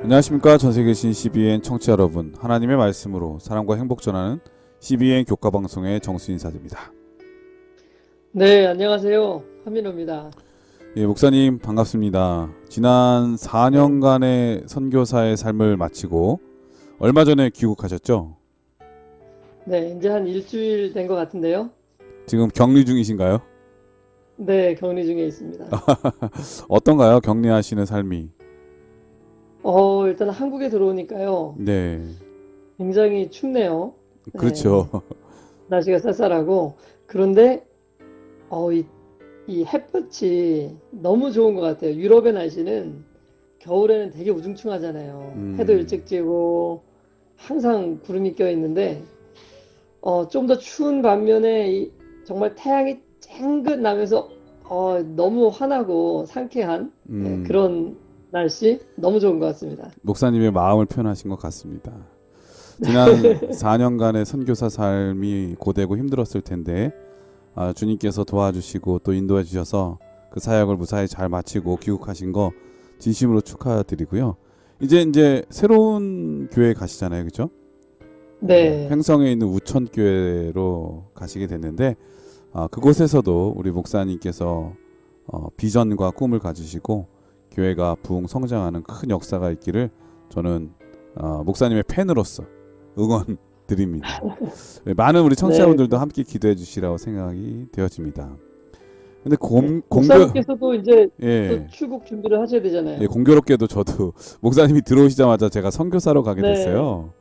안녕하십니까. 전세계 계신 CBN 청취자 여러분, 하나님의 말씀으로 사랑과 행복 전하는 CBN 교과방송의 정수 인사드립니다. 네, 안녕하세요. 한민호입니다. 예, 목사님 반갑습니다. 지난 네, 4년간의 선교사의 삶을 마치고 얼마 전에 귀국하셨죠? 네, 이제 한 일주일 된 것 같은데요. 지금 격리 중이신가요? 네, 격리 중에 있습니다. 어떤가요? 격리하시는 삶이? 일단 한국에 들어오니까요. 네, 굉장히 춥네요. 그렇죠. 네, 날씨가 쌀쌀하고. 그런데, 이 햇볕이 너무 좋은 것 같아요. 유럽의 날씨는 겨울에는 되게 우중충하잖아요. 해도 음, 일찍 지고, 항상 구름이 껴 있는데, 좀 더 추운 반면에 정말 태양이 쨍긋 나면서 너무 환하고 상쾌한 음, 그런 날씨 너무 좋은 것 같습니다. 목사님의 마음을 표현하신 것 같습니다. 지난 4년간의 선교사 삶이 고되고 힘들었을 텐데 주님께서 도와주시고 또 인도해 주셔서 그 사역을 무사히 잘 마치고 귀국하신 거 진심으로 축하드리고요. 이제 새로운 교회 가시잖아요, 그죠? 네, 횡성에 있는 우천교회로 가시게 됐는데 그곳에서도 우리 목사님께서 비전과 꿈을 가지시고 교회가 부흥 성장하는 큰 역사가 있기를 저는 목사님의 팬으로서 응원 드립니다. 많은 우리 네. 청취자분들도 함께 기도해 주시라고 생각이 되어집니다. 근데 네. 공교 목사님께서도 이제 또 예, 출국 준비를 하셔야 예, 되잖아요. 공교롭게도 저도 목사님이 들어오시자마자 제가 선교사로 가게 네, 됐어요.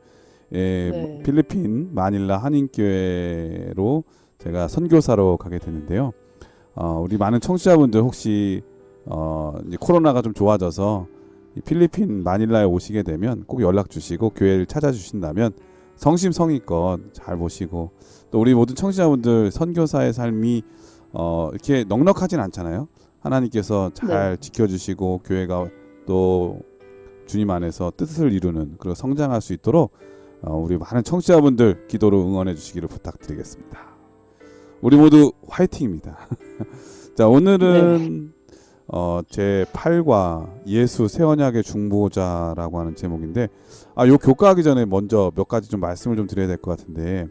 예, 네, 필리핀 마닐라 한인교회로 제가 선교사로 가게 됐는데요. 우리 많은 청취자분들 혹시 이제 코로나가 좀 좋아져서 이 필리핀 마닐라에 오시게 되면 꼭 연락 주시고 교회를 찾아주신다면 성심성의껏 잘 보시고 또 우리 모든 청취자분들 선교사의 삶이 이렇게 넉넉하진 않잖아요. 하나님께서 네, 잘 지켜주시고 교회가 또 주님 안에서 뜻을 이루는 그리고 성장할 수 있도록 우리 많은 청취자분들 기도로 응원해 주시기를 부탁드리겠습니다. 우리 모두 화이팅입니다. 자, 네, 오늘은 제 8과 예수 새 언약의 중보자라고 하는 제목인데 요 교과하기 전에 먼저 몇 가지 좀 말씀을 좀 드려야 될 것 같은데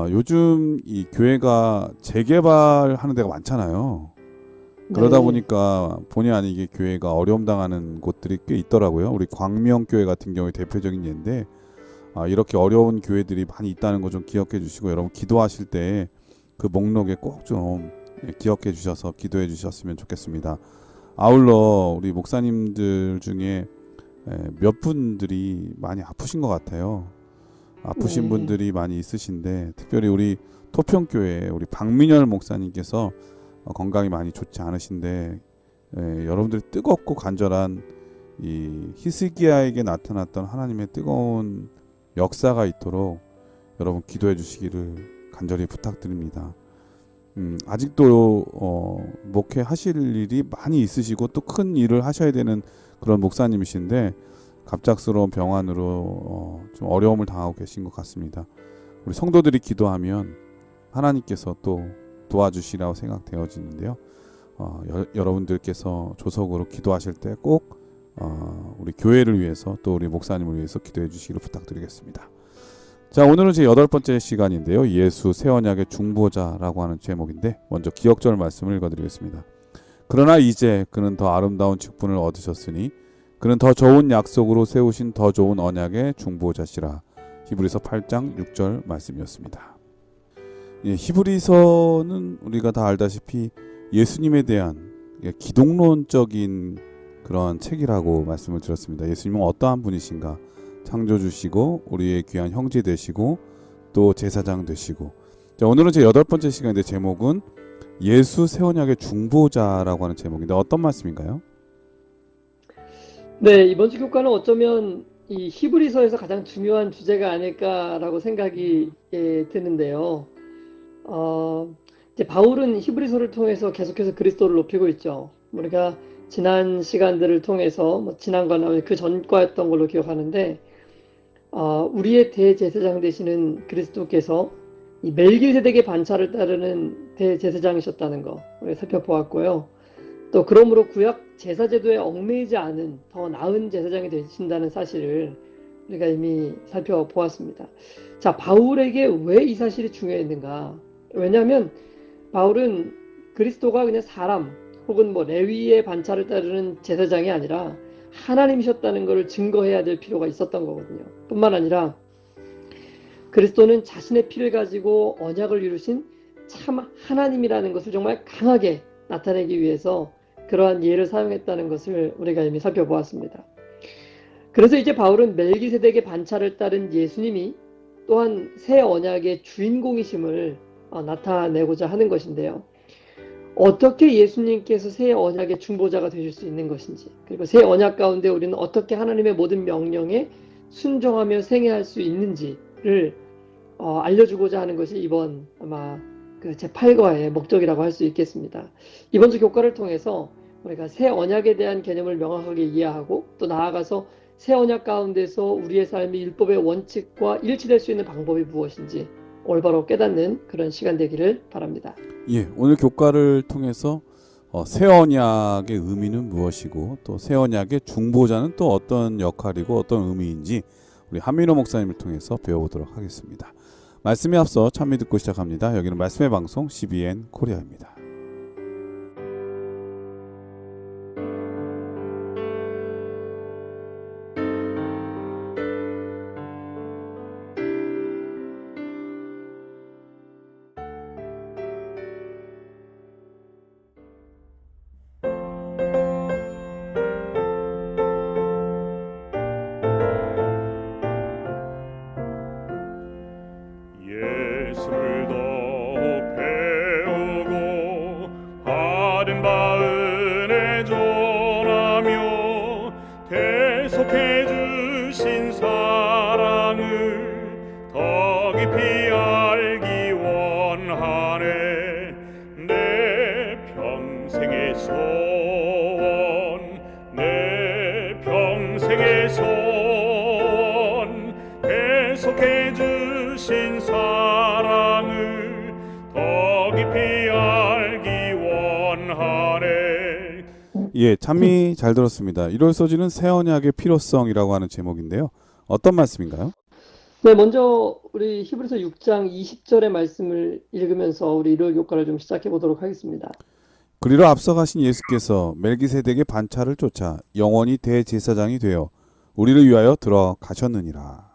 요즘 이 교회가 재개발하는 데가 많잖아요. 그러다 네, 보니까 본의 아니게 교회가 어려움 당하는 곳들이 꽤 있더라고요. 우리 광명교회 같은 경우에 대표적인 예인데 이렇게 어려운 교회들이 많이 있다는 거 좀 기억해 주시고 여러분 기도하실 때 그 목록에 꼭 좀 기억해 주셔서 기도해 주셨으면 좋겠습니다. 아울러 우리 목사님들 중에 몇 분들이 많이 아프신 것 같아요. 아프신 네, 분들이 많이 있으신데 특별히 우리 토평교회 우리 박민열 목사님께서 건강이 많이 좋지 않으신데 여러분들 뜨겁고 간절한 이 히스기야에게 나타났던 하나님의 뜨거운 역사가 있도록 여러분 기도해 주시기를 간절히 부탁드립니다. 아직도 목회하실 일이 많이 있으시고 또 큰 일을 하셔야 되는 그런 목사님이신데 갑작스러운 병환으로 좀 어려움을 당하고 계신 것 같습니다. 우리 성도들이 기도하면 하나님께서 또 도와주시라고 생각되어지는데요. 여러분들께서 조석으로 기도하실 때 꼭 우리 교회를 위해서 또 우리 목사님을 위해서 기도해 주시기를 부탁드리겠습니다. 자, 오늘은 제 8번째 시간인데요. 예수 새 언약의 중보자라고 하는 제목인데 먼저 기억절 말씀을 읽어드리겠습니다. 그러나 이제 그는 더 아름다운 직분을 얻으셨으니 그는 더 좋은 약속으로 세우신 더 좋은 언약의 중보자시라. 히브리서 8장 6절 말씀이었습니다. 예, 히브리서는 우리가 다 알다시피 예수님에 대한 기독론적인 그런 책이라고 말씀을 드렸습니다. 예수님은 어떠한 분이신가? 창조주시고 우리의 귀한 형제 되시고 또 제사장 되시고. 자, 오늘은 제 8번째 시간인데 제목은 예수 새 언약의 중보자라고 하는 제목인데 어떤 말씀인가요? 네. 이번 주 교과는 어쩌면 이 히브리서에서 가장 중요한 주제가 아닐까라고 생각이 드는데요. 어, 이제 바울은 히브리서를 통해서 계속해서 그리스도를 높이고 있죠. 우리가 지난 시간들을 통해서 뭐 지난과는 그 전과였던 걸로 기억하는데 우리의 대제사장 되시는 그리스도께서 이 멜기세덱의 반차를 따르는 대제사장이셨다는 거 우리가 살펴보았고요. 또 그러므로 구약 제사 제도에 얽매이지 않은 더 나은 제사장이 되신다는 사실을 우리가 이미 살펴보았습니다. 자, 바울에게 왜 이 사실이 중요했는가? 왜냐하면 바울은 그리스도가 그냥 사람 혹은 뭐 레위의 반차를 따르는 제사장이 아니라 하나님이셨다는 것을 증거해야 될 필요가 있었던 거거든요. 뿐만 아니라 그리스도는 자신의 피를 가지고 언약을 이루신 참 하나님이라는 것을 정말 강하게 나타내기 위해서 그러한 예를 사용했다는 것을 우리가 이미 살펴보았습니다. 그래서 이제 바울은 멜기세덱의 반차를 따른 예수님이 또한 새 언약의 주인공이심을 나타내고자 하는 것인데요. 어떻게 예수님께서 새 언약의 중보자가 되실 수 있는 것인지, 그리고 새 언약 가운데 우리는 어떻게 하나님의 모든 명령에 순종하며 생애할 수 있는지를 알려주고자 하는 것이 이번 아마 그 제8과의 목적이라고 할 수 있겠습니다. 이번 주 교과를 통해서 우리가 새 언약에 대한 개념을 명확하게 이해하고 또 나아가서 새 언약 가운데서 우리의 삶이 율법의 원칙과 일치될 수 있는 방법이 무엇인지 올바로 깨닫는 그런 시간 되기를 바랍니다. 예, 오늘 교과를 통해서 새 언약의 의미는 무엇이고 또 새 언약의 중보자는 또 어떤 역할이고 어떤 의미인지 우리 한민호 목사님을 통해서 배워보도록 하겠습니다. 말씀에 앞서 찬미 듣고 시작합니다. 여기는 말씀의 방송 CBN 코리아입니다. 예수를 더욱 배우고 바른 바 은혜 전하며 계속해 주신 사랑을 더 깊이 알기 원하네. 내 평생의 소원, 내 평생의 소원, 계속해 주신 사랑을 더 깊이 알기 원하네. 예, 찬미 잘 들었습니다. 1월 소지는 새 언약의 필요성이라고 하는 제목인데요. 어떤 말씀인가요? 네, 먼저 우리 히브리서 6장 20절의 말씀을 읽으면서 우리 일요일 교과를 좀 시작해 보도록 하겠습니다. 그리로 앞서가신 예수께서 멜기세덱의 반차를 쫓아 영원히 대제사장이 되어 우리를 위하여 들어가셨느니라.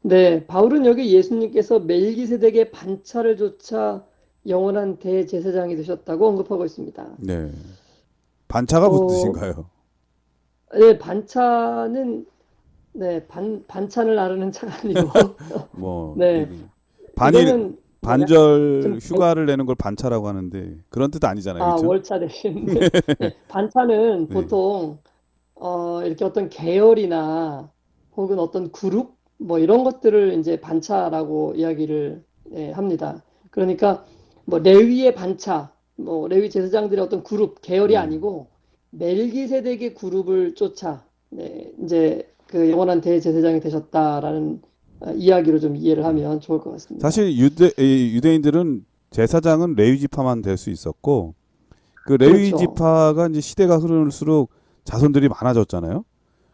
네, 바울은 여기 예수님께서 멜기세덱의 반차를 쫓아 영원한 대제사장이 되셨다고 언급하고 있습니다. 네, 반차가 무슨 어, 뜻인가요? 네, 반차는 네, 반찬을 나르는 차가 아니고 뭐 네, 반일 이거는 좀 반절 휴가를 내는 걸 반차라고 하는데 그런 뜻 아니잖아요, 그렇죠? 월차 대신 네, 반차는 네, 보통 이렇게 어떤 계열이나 혹은 어떤 그룹 뭐 이런 것들을 이제 반차라고 이야기를 합니다. 그러니까 뭐 레위의 반차, 뭐 레위 제사장들의 어떤 그룹 계열이 음. 아니고 멜기세덱의 그룹을 쫓아 이제 그 영원한 대제사장이 되셨다라는 이야기로 좀 이해를 하면 좋을 것 같습니다. 사실 유대인들은 제사장은 레위 지파만 될 수 있었고 그 레위 그렇죠. 지파가 이제 시대가 흐를수록 자손들이 많아졌잖아요.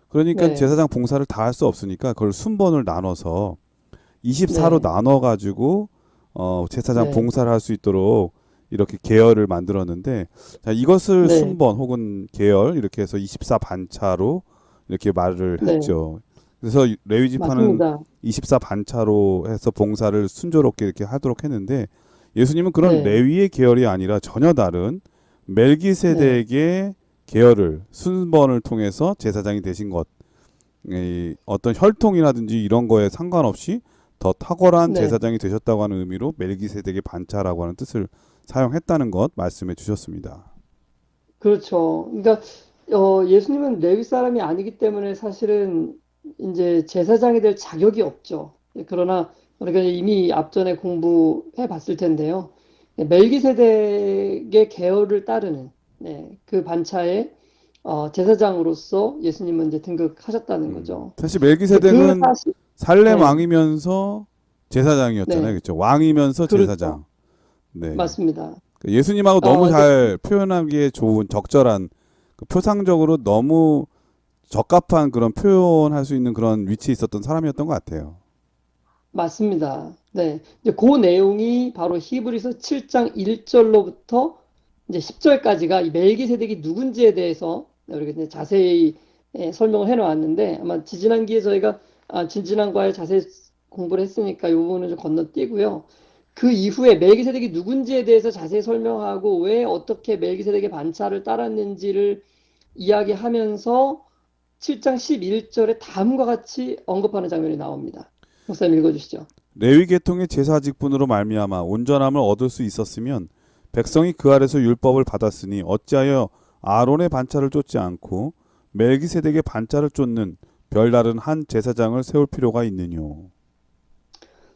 그러니까 네, 제사장 봉사를 다 할 수 없으니까 그걸 순번을 나눠서 24로 네, 나눠 가지고 제사장 네, 봉사를 할 수 있도록 이렇게 계열을 만들었는데 자, 이것을 네, 순번 혹은 계열 이렇게 해서 24 반차로 이렇게 말을 네, 했죠. 그래서 레위 지파는 맞습니다. 24 반차로 해서 봉사를 순조롭게 이렇게 하도록 했는데 예수님은 그런 네, 레위의 계열이 아니라 전혀 다른 네, 멜기세덱의 계열을 순번을 통해서 제사장이 되신 것, 이 어떤 혈통이라든지 이런 거에 상관없이 더 탁월한 네. 제사장이 되셨다고 하는 의미로 멜기세덱의 반차라고 하는 뜻을 사용했다는 것 말씀해 주셨습니다. 그렇죠. 그러니까 예수님은 레위 사람이 아니기 때문에 사실은 이제 제사장이 될 자격이 없죠. 그러나 우리가 이미 앞전에 공부해 봤을 텐데요. 멜기세덱의 계열을 따르는 그 반차의 제사장으로서 예수님은 이제 등극하셨다는 거죠. 사실 그 멜기세덱은 사실, 살렘 네, 왕이면서 제사장이었잖아요. 네, 그렇죠? 왕이면서 그렇죠. 제사장. 네. 맞습니다. 예수님하고 너무 네. 잘 표현하기에 좋은 적절한 그 표상적으로 너무 적합한 그런 표현할 수 있는 그런 위치에 있었던 사람이었던 것 같아요. 맞습니다. 네. 이제 그 내용이 바로 히브리서 7장 1절로부터 이제 10절까지가 이 멜기세덱이 누군지에 대해서 우리가 이제 자세히 설명을 해 놓았는데, 아마 지지난기에 저희가 진지난과에 자세히 공부를 했으니까 이 부분은 좀 건너뛰고요. 그 이후에 멜기세덱이 누군지에 대해서 자세히 설명하고 왜 어떻게 멜기세덱의 반차를 따랐는지를 이야기하면서 7장 11절에 다음과 같이 언급하는 장면이 나옵니다. 목사님 읽어주시죠. 레위 계통의 제사 직분으로 말미암아 온전함을 얻을 수 있었으면 백성이 그 아래서 율법을 받았으니 어찌하여 아론의 반차를 쫓지 않고 멜기세덱의 반차를 쫓는 별다른 한 제사장을 세울 필요가 있느뇨.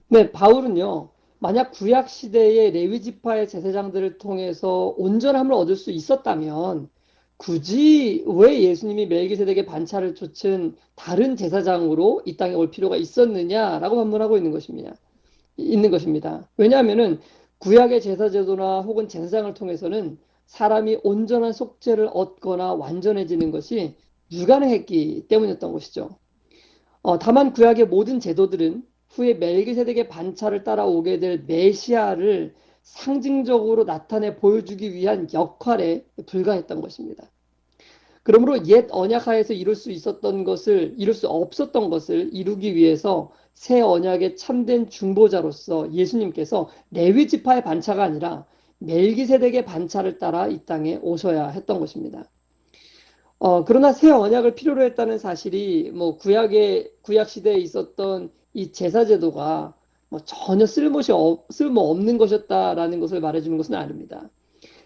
네, 바울은요, 만약 구약 시대의 레위 지파의 제사장들을 통해서 온전함을 얻을 수 있었다면 굳이 왜 예수님이 멜기세덱의 반차를 쫓은 다른 제사장으로 이 땅에 올 필요가 있었느냐라고 반문하고 있는 것입니다. 왜냐하면은 구약의 제사 제도나 혹은 제사장을 통해서는 사람이 온전한 속죄를 얻거나 완전해지는 것이 불가능했기 때문이었던 것이죠. 다만 구약의 모든 제도들은 후에 멜기세덱의 반차를 따라오게 될 메시아를 상징적으로 나타내 보여주기 위한 역할에 불과했던 것입니다. 그러므로 옛 언약하에서 이룰 수 없었던 것을 이루기 위해서 새 언약의 참된 중보자로서 예수님께서 레위 지파의 반차가 아니라 멜기세덱의 반차를 따라 이 땅에 오셔야 했던 것입니다. 그러나 새 언약을 필요로 했다는 사실이 뭐 구약 시대에 있었던 이 제사 제도가 뭐 전혀 쓸모 없는 것이었다라는 것을 말해주는 것은 아닙니다.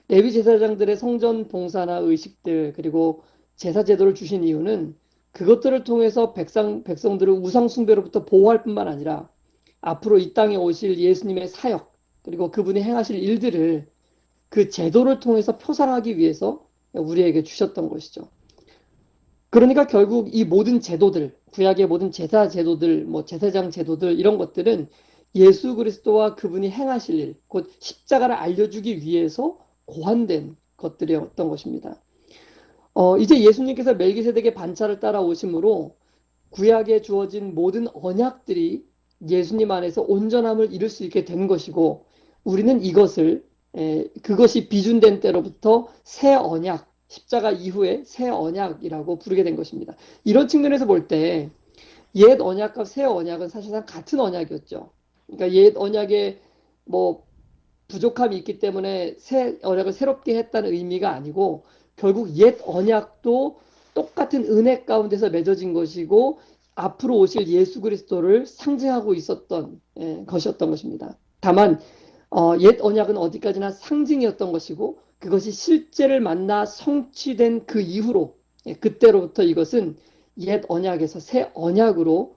레위 제사장들의 성전 봉사나 의식들 그리고 제사 제도를 주신 이유는 그것들을 통해서 백성들을 우상 숭배로부터 보호할 뿐만 아니라 앞으로 이 땅에 오실 예수님의 사역 그리고 그분이 행하실 일들을 그 제도를 통해서 표상하기 위해서 우리에게 주셨던 것이죠. 그러니까 결국 이 모든 제도들, 구약의 모든 제사 제도들, 뭐 제사장 제도들 이런 것들은 예수 그리스도와 그분이 행하실 일, 곧 십자가를 알려주기 위해서 고안된 것들이었던 것입니다. 이제 예수님께서 멜기세덱의 반차를 따라 오심으로 구약에 주어진 모든 언약들이 예수님 안에서 온전함을 이룰 수 있게 된 것이고 우리는 그것이 비준된 때로부터 새 언약, 십자가 이후에 새 언약이라고 부르게 된 것입니다. 이런 측면에서 볼 때 옛 언약과 새 언약은 사실상 같은 언약이었죠. 그러니까 옛 언약에 뭐 부족함이 있기 때문에 새 언약을 새롭게 했다는 의미가 아니고 결국 옛 언약도 똑같은 은혜 가운데서 맺어진 것이고 앞으로 오실 예수 그리스도를 상징하고 있었던 것이었던 것입니다. 다만 옛 언약은 어디까지나 상징이었던 것이고 그것이 실제를 만나 성취된 그 이후로 그때로부터 이것은 옛 언약에서 새 언약으로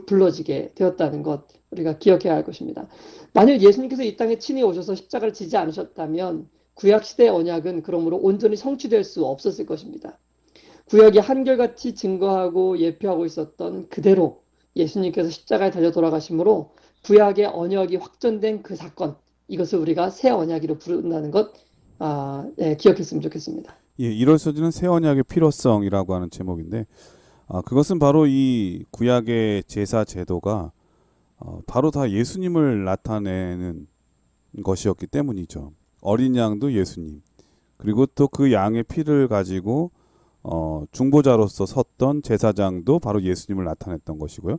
불러지게 되었다는 것 우리가 기억해야 할 것입니다. 만일 예수님께서 이 땅에 친히 오셔서 십자가를 지지 않으셨다면 구약 시대의 언약은 그러므로 온전히 성취될 수 없었을 것입니다. 구약이 한결같이 증거하고 예표하고 있었던 그대로 예수님께서 십자가에 달려 돌아가심으로 구약의 언약이 확전된 그 사건, 이것을 우리가 새 언약이로 부른다는 것 기억했으면 좋겠습니다. 예, 이럴수지는 새 언약의 필요성이라고 하는 제목인데 그것은 바로 이 구약의 제사 제도가 바로 다 예수님을 나타내는 것이었기 때문이죠. 어린 양도 예수님, 그리고 또 그 양의 피를 가지고 중보자로서 섰던 제사장도 바로 예수님을 나타냈던 것이고요.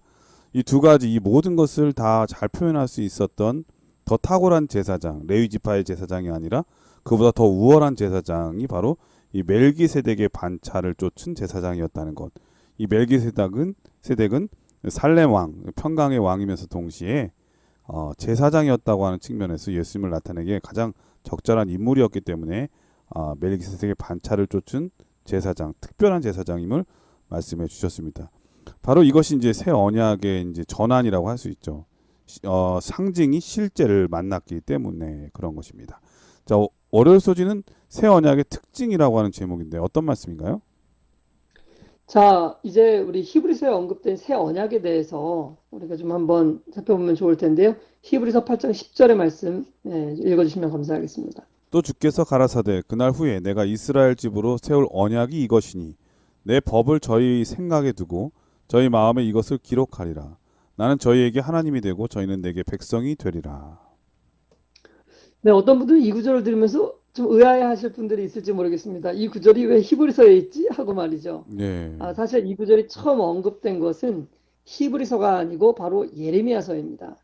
이 두 가지, 이 모든 것을 다 잘 표현할 수 있었던 더 탁월한 제사장, 레위 지파의 제사장이 아니라 그보다 더 우월한 제사장이 바로 이 멜기세덱의 반차를 쫓은 제사장이었다는 것. 이 멜기세덱은 살렘 왕, 평강의 왕이면서 동시에 제사장이었다고 하는 측면에서 예수님을 나타내기에 가장 적절한 인물이었기 때문에 멜기세덱의 반차를 쫓은 제사장, 특별한 제사장임을 말씀해 주셨습니다. 바로 이것이 이제 새 언약의 이제 전환이라고 할 수 있죠. 상징이 실제를 만났기 때문에 그런 것입니다. 자, 월요일 소지는 새 언약의 특징이라고 하는 제목인데 어떤 말씀인가요? 자, 이제 우리 히브리서에 언급된 새 언약에 대해서 우리가 좀 한번 살펴보면 좋을 텐데요. 히브리서 8장 10절의 말씀 읽어주시면 감사하겠습니다. 또 주께서 가라사대 그날 후에 내가 이스라엘 집으로 세울 언약이 이것이니 내 법을 저희 생각에 두고 저희 마음에 이것을 기록하리라. 나는 저희에게 하나님이 되고 저희는 내게 백성이 되리라. 네, 어떤 분들은 이 구절을 들으면서 좀 의아해하실 분들이 있을지 모르겠습니다. 이 구절이 왜 히브리서에 있지? 하고 말이죠. 네. 사실 이 구절이 처음 언급된 것은 히브리서가 아니고 바로 예레미야서입니다.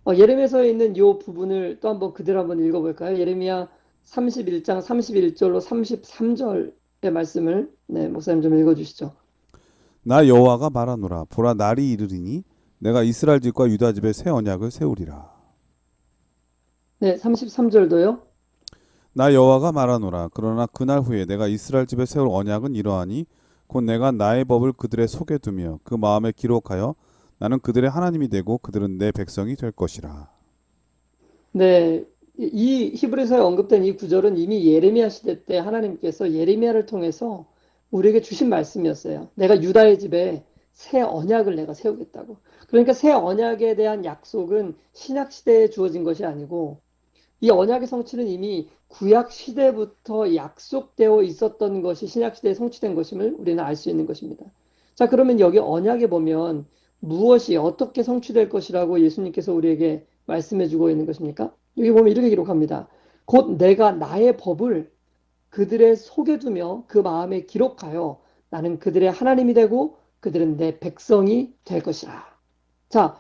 예레미야서에 있는 이 부분을 또 한번 그대로 한번 읽어볼까요? 예레미야 31장 31절로 33절의 말씀을 목사님 좀 읽어주시죠. 나 여호와가 말하노라. 보라 날이 이르리니 내가 이스라엘 집과 유다 집에 새 언약을 세우리라. 네, 33절도요. 나 여호와가 말하노라. 그러나 그날 후에 내가 이스라엘 집에 세울 언약은 이러하니 곧 내가 나의 법을 그들의 속에 두며 그 마음에 기록하여 나는 그들의 하나님이 되고 그들은 내 백성이 될 것이라. 네, 이 히브리서에 언급된 이 구절은 이미 예레미야 시대 때 하나님께서 예레미야를 통해서 우리에게 주신 말씀이었어요. 내가 유다의 집에 새 언약을 내가 세우겠다고. 그러니까 새 언약에 대한 약속은 신약 시대에 주어진 것이 아니고 이 언약의 성취는 이미 구약 시대부터 약속되어 있었던 것이 신약 시대에 성취된 것임을 우리는 알 수 있는 것입니다. 자, 그러면 여기 언약에 보면 무엇이 어떻게 성취될 것이라고 예수님께서 우리에게 말씀해 주고 있는 것입니까? 여기 보면 이렇게 기록합니다. 곧 내가 나의 법을 그들의 속에 두며 그 마음에 기록하여 나는 그들의 하나님이 되고 그들은 내 백성이 될 것이라. 자,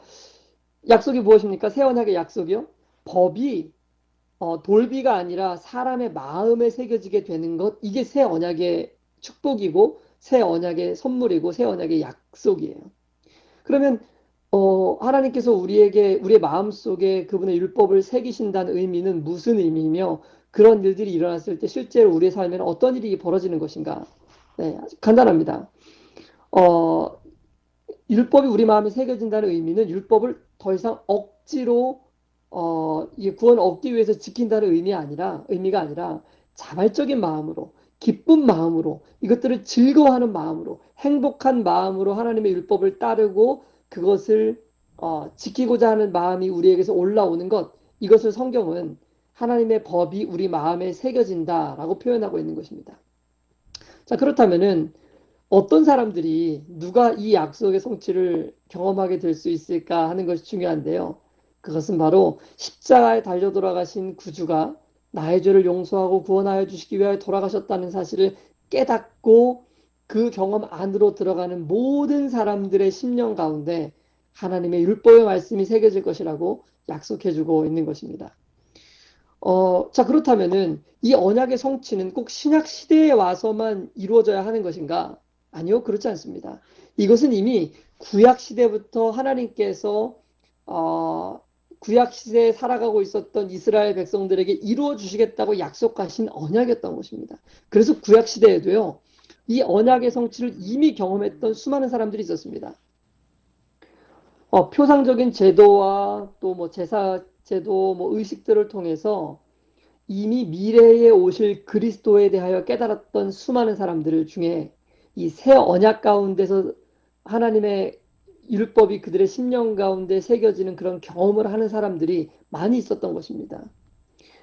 약속이 무엇입니까? 새 언약의 약속이요. 법이 돌비가 아니라 사람의 마음에 새겨지게 되는 것, 이게 새 언약의 축복이고 새 언약의 선물이고 새 언약의 약속이에요. 그러면 하나님께서 우리에게 우리의 마음속에 그분의 율법을 새기신다는 의미는 무슨 의미이며 그런 일들이 일어났을 때 실제로 우리의 삶에는 어떤 일이 벌어지는 것인가? 네, 아주 간단합니다. 율법이 우리 마음에 새겨진다는 의미는 율법을 더 이상 억지로 이 구원을 얻기 위해서 지킨다는 의미가 아니라 자발적인 마음으로, 기쁜 마음으로, 이것들을 즐거워하는 마음으로, 행복한 마음으로 하나님의 율법을 따르고 그것을 지키고자 하는 마음이 우리에게서 올라오는 것, 이것을 성경은 하나님의 법이 우리 마음에 새겨진다라고 표현하고 있는 것입니다. 자, 그렇다면은 어떤 사람들이 누가 이 약속의 성취를 경험하게 될 수 있을까 하는 것이 중요한데요. 그것은 바로 십자가에 달려 돌아가신 구주가 나의 죄를 용서하고 구원하여 주시기 위하여 돌아가셨다는 사실을 깨닫고 그 경험 안으로 들어가는 모든 사람들의 심령 가운데 하나님의 율법의 말씀이 새겨질 것이라고 약속해주고 있는 것입니다. 자, 그렇다면은 이 언약의 성취는 꼭 신약 시대에 와서만 이루어져야 하는 것인가? 아니요, 그렇지 않습니다. 이것은 이미 구약 시대부터 하나님께서 구약 시대에 살아가고 있었던 이스라엘 백성들에게 이루어 주시겠다고 약속하신 언약이었던 것입니다. 그래서 구약 시대에도요, 이 언약의 성취를 이미 경험했던 수많은 사람들이 있었습니다. 표상적인 제도와 또 뭐 제사 제도, 뭐 의식들을 통해서 이미 미래에 오실 그리스도에 대하여 깨달았던 수많은 사람들 중에 이 새 언약 가운데서 하나님의 율법이 그들의 심령 가운데 새겨지는 그런 경험을 하는 사람들이 많이 있었던 것입니다.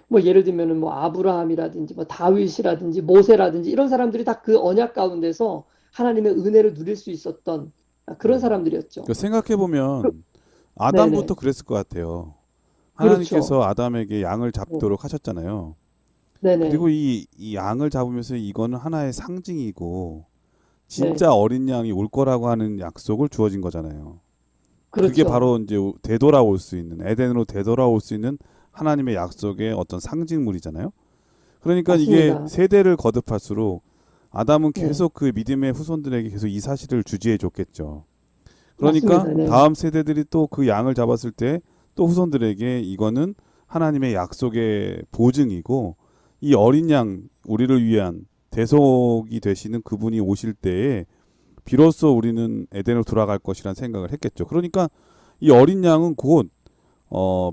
뭐 예를 들면은 뭐 아브라함이라든지 뭐 다윗이라든지 모세라든지 이런 사람들이 다 그 언약 가운데서 하나님의 은혜를 누릴 수 있었던 그런 사람들이었죠. 생각해 보면 네네. 아담부터 그랬을 것 같아요. 그렇죠. 하나님께서 아담에게 양을 잡도록 하셨잖아요. 네네. 그리고 이 양을 잡으면서 이거는 하나의 상징이고 네. 진짜 어린 양이 올 거라고 하는 약속을 주어진 거잖아요. 그게 그렇죠. 바로 이제 되돌아올 수 있는 에덴으로 되돌아올 수 있는 하나님의 약속의 어떤 상징물이잖아요. 그러니까 이게 맞습니다. 세대를 거듭할수록 아담은 네. 계속 그 믿음의 후손들에게 계속 이 사실을 주지해 줬겠죠. 그러니까 맞습니다. 네. 다음 세대들이 또 그 양을 잡았을 때 또 후손들에게 이거는 하나님의 약속의 보증이고 이 어린 양 우리를 위한 대속이 되시는 그분이 오실 때에 비로소 우리는 에덴으로 돌아갈 것이라는 생각을 했겠죠. 그러니까 이 어린 양은 곧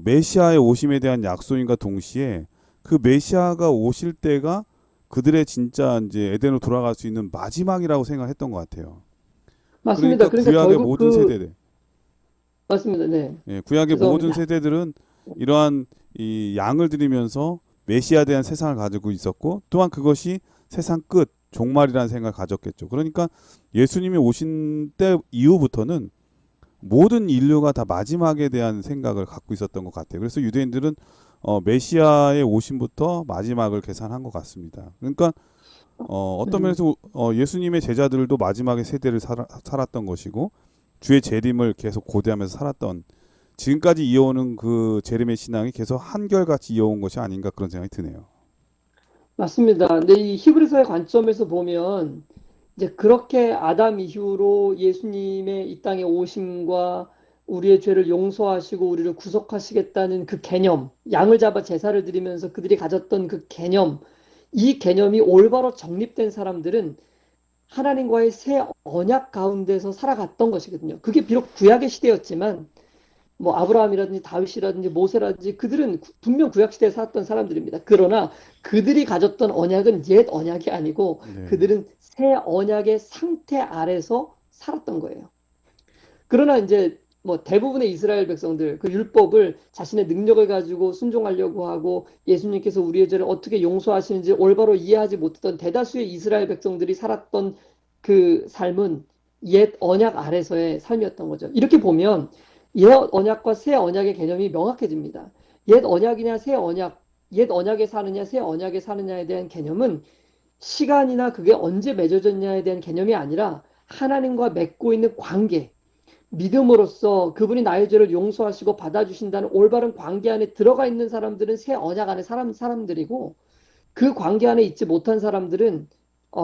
메시아의 오심에 대한 약속인과 동시에 그 메시아가 오실 때가 그들의 진짜 이제 에덴으로 돌아갈 수 있는 마지막이라고 생각했던 것 같아요. 맞습니다. 그러니까 그러니까 구약의 결국 모든 세대들, 맞습니다. 네. 구약의 모든 죄송합니다. 세대들은 이러한 이 양을 드리면서 메시아에 대한 세상을 가지고 있었고 또한 그것이 세상 끝 종말이라는 생각을 가졌겠죠. 그러니까 예수님이 오신 때 이후부터는 모든 인류가 다 마지막에 대한 생각을 갖고 있었던 것 같아요. 그래서 유대인들은 메시아의 오심부터 마지막을 계산한 것 같습니다. 그러니까 어떤 면에서 예수님의 제자들도 마지막의 세대를 살았던 것이고 주의 재림을 계속 고대하면서 살았던 지금까지 이어오는 그 재림의 신앙이 계속 한결같이 이어온 것이 아닌가 그런 생각이 드네요. 맞습니다. 근데 이 히브리서의 관점에서 보면 이제 그렇게 아담 이후로 예수님의 이 땅에 오심과 우리의 죄를 용서하시고 우리를 구속하시겠다는 그 개념, 양을 잡아 제사를 드리면서 그들이 가졌던 그 개념, 이 개념이 올바로 정립된 사람들은 하나님과의 새 언약 가운데서 살아갔던 것이거든요. 그게 비록 구약의 시대였지만 뭐 아브라함이라든지 다윗이라든지 모세라든지 그들은 분명 구약 시대에 살았던 사람들입니다. 그러나 그들이 가졌던 언약은 옛 언약이 아니고 네. 그들은 새 언약의 상태 아래서 살았던 거예요. 그러나 이제 뭐 대부분의 이스라엘 백성들 그 율법을 자신의 능력을 가지고 순종하려고 하고 예수님께서 우리의 죄를 어떻게 용서하시는지 올바로 이해하지 못했던 대다수의 이스라엘 백성들이 살았던 그 삶은 옛 언약 아래서의 삶이었던 거죠. 이렇게 보면 옛 언약과 새 언약의 개념이 명확해집니다. 옛 언약이냐 새 언약, 옛 언약에 사느냐 새 언약에 사느냐에 대한 개념은 시간이나 그게 언제 맺어졌냐에 대한 개념이 아니라 하나님과 맺고 있는 관계, 믿음으로써 그분이 나의 죄를 용서하시고 받아주신다는 올바른 관계 안에 들어가 있는 사람들은 새 언약 안에 사람들이고 그 관계 안에 있지 못한 사람들은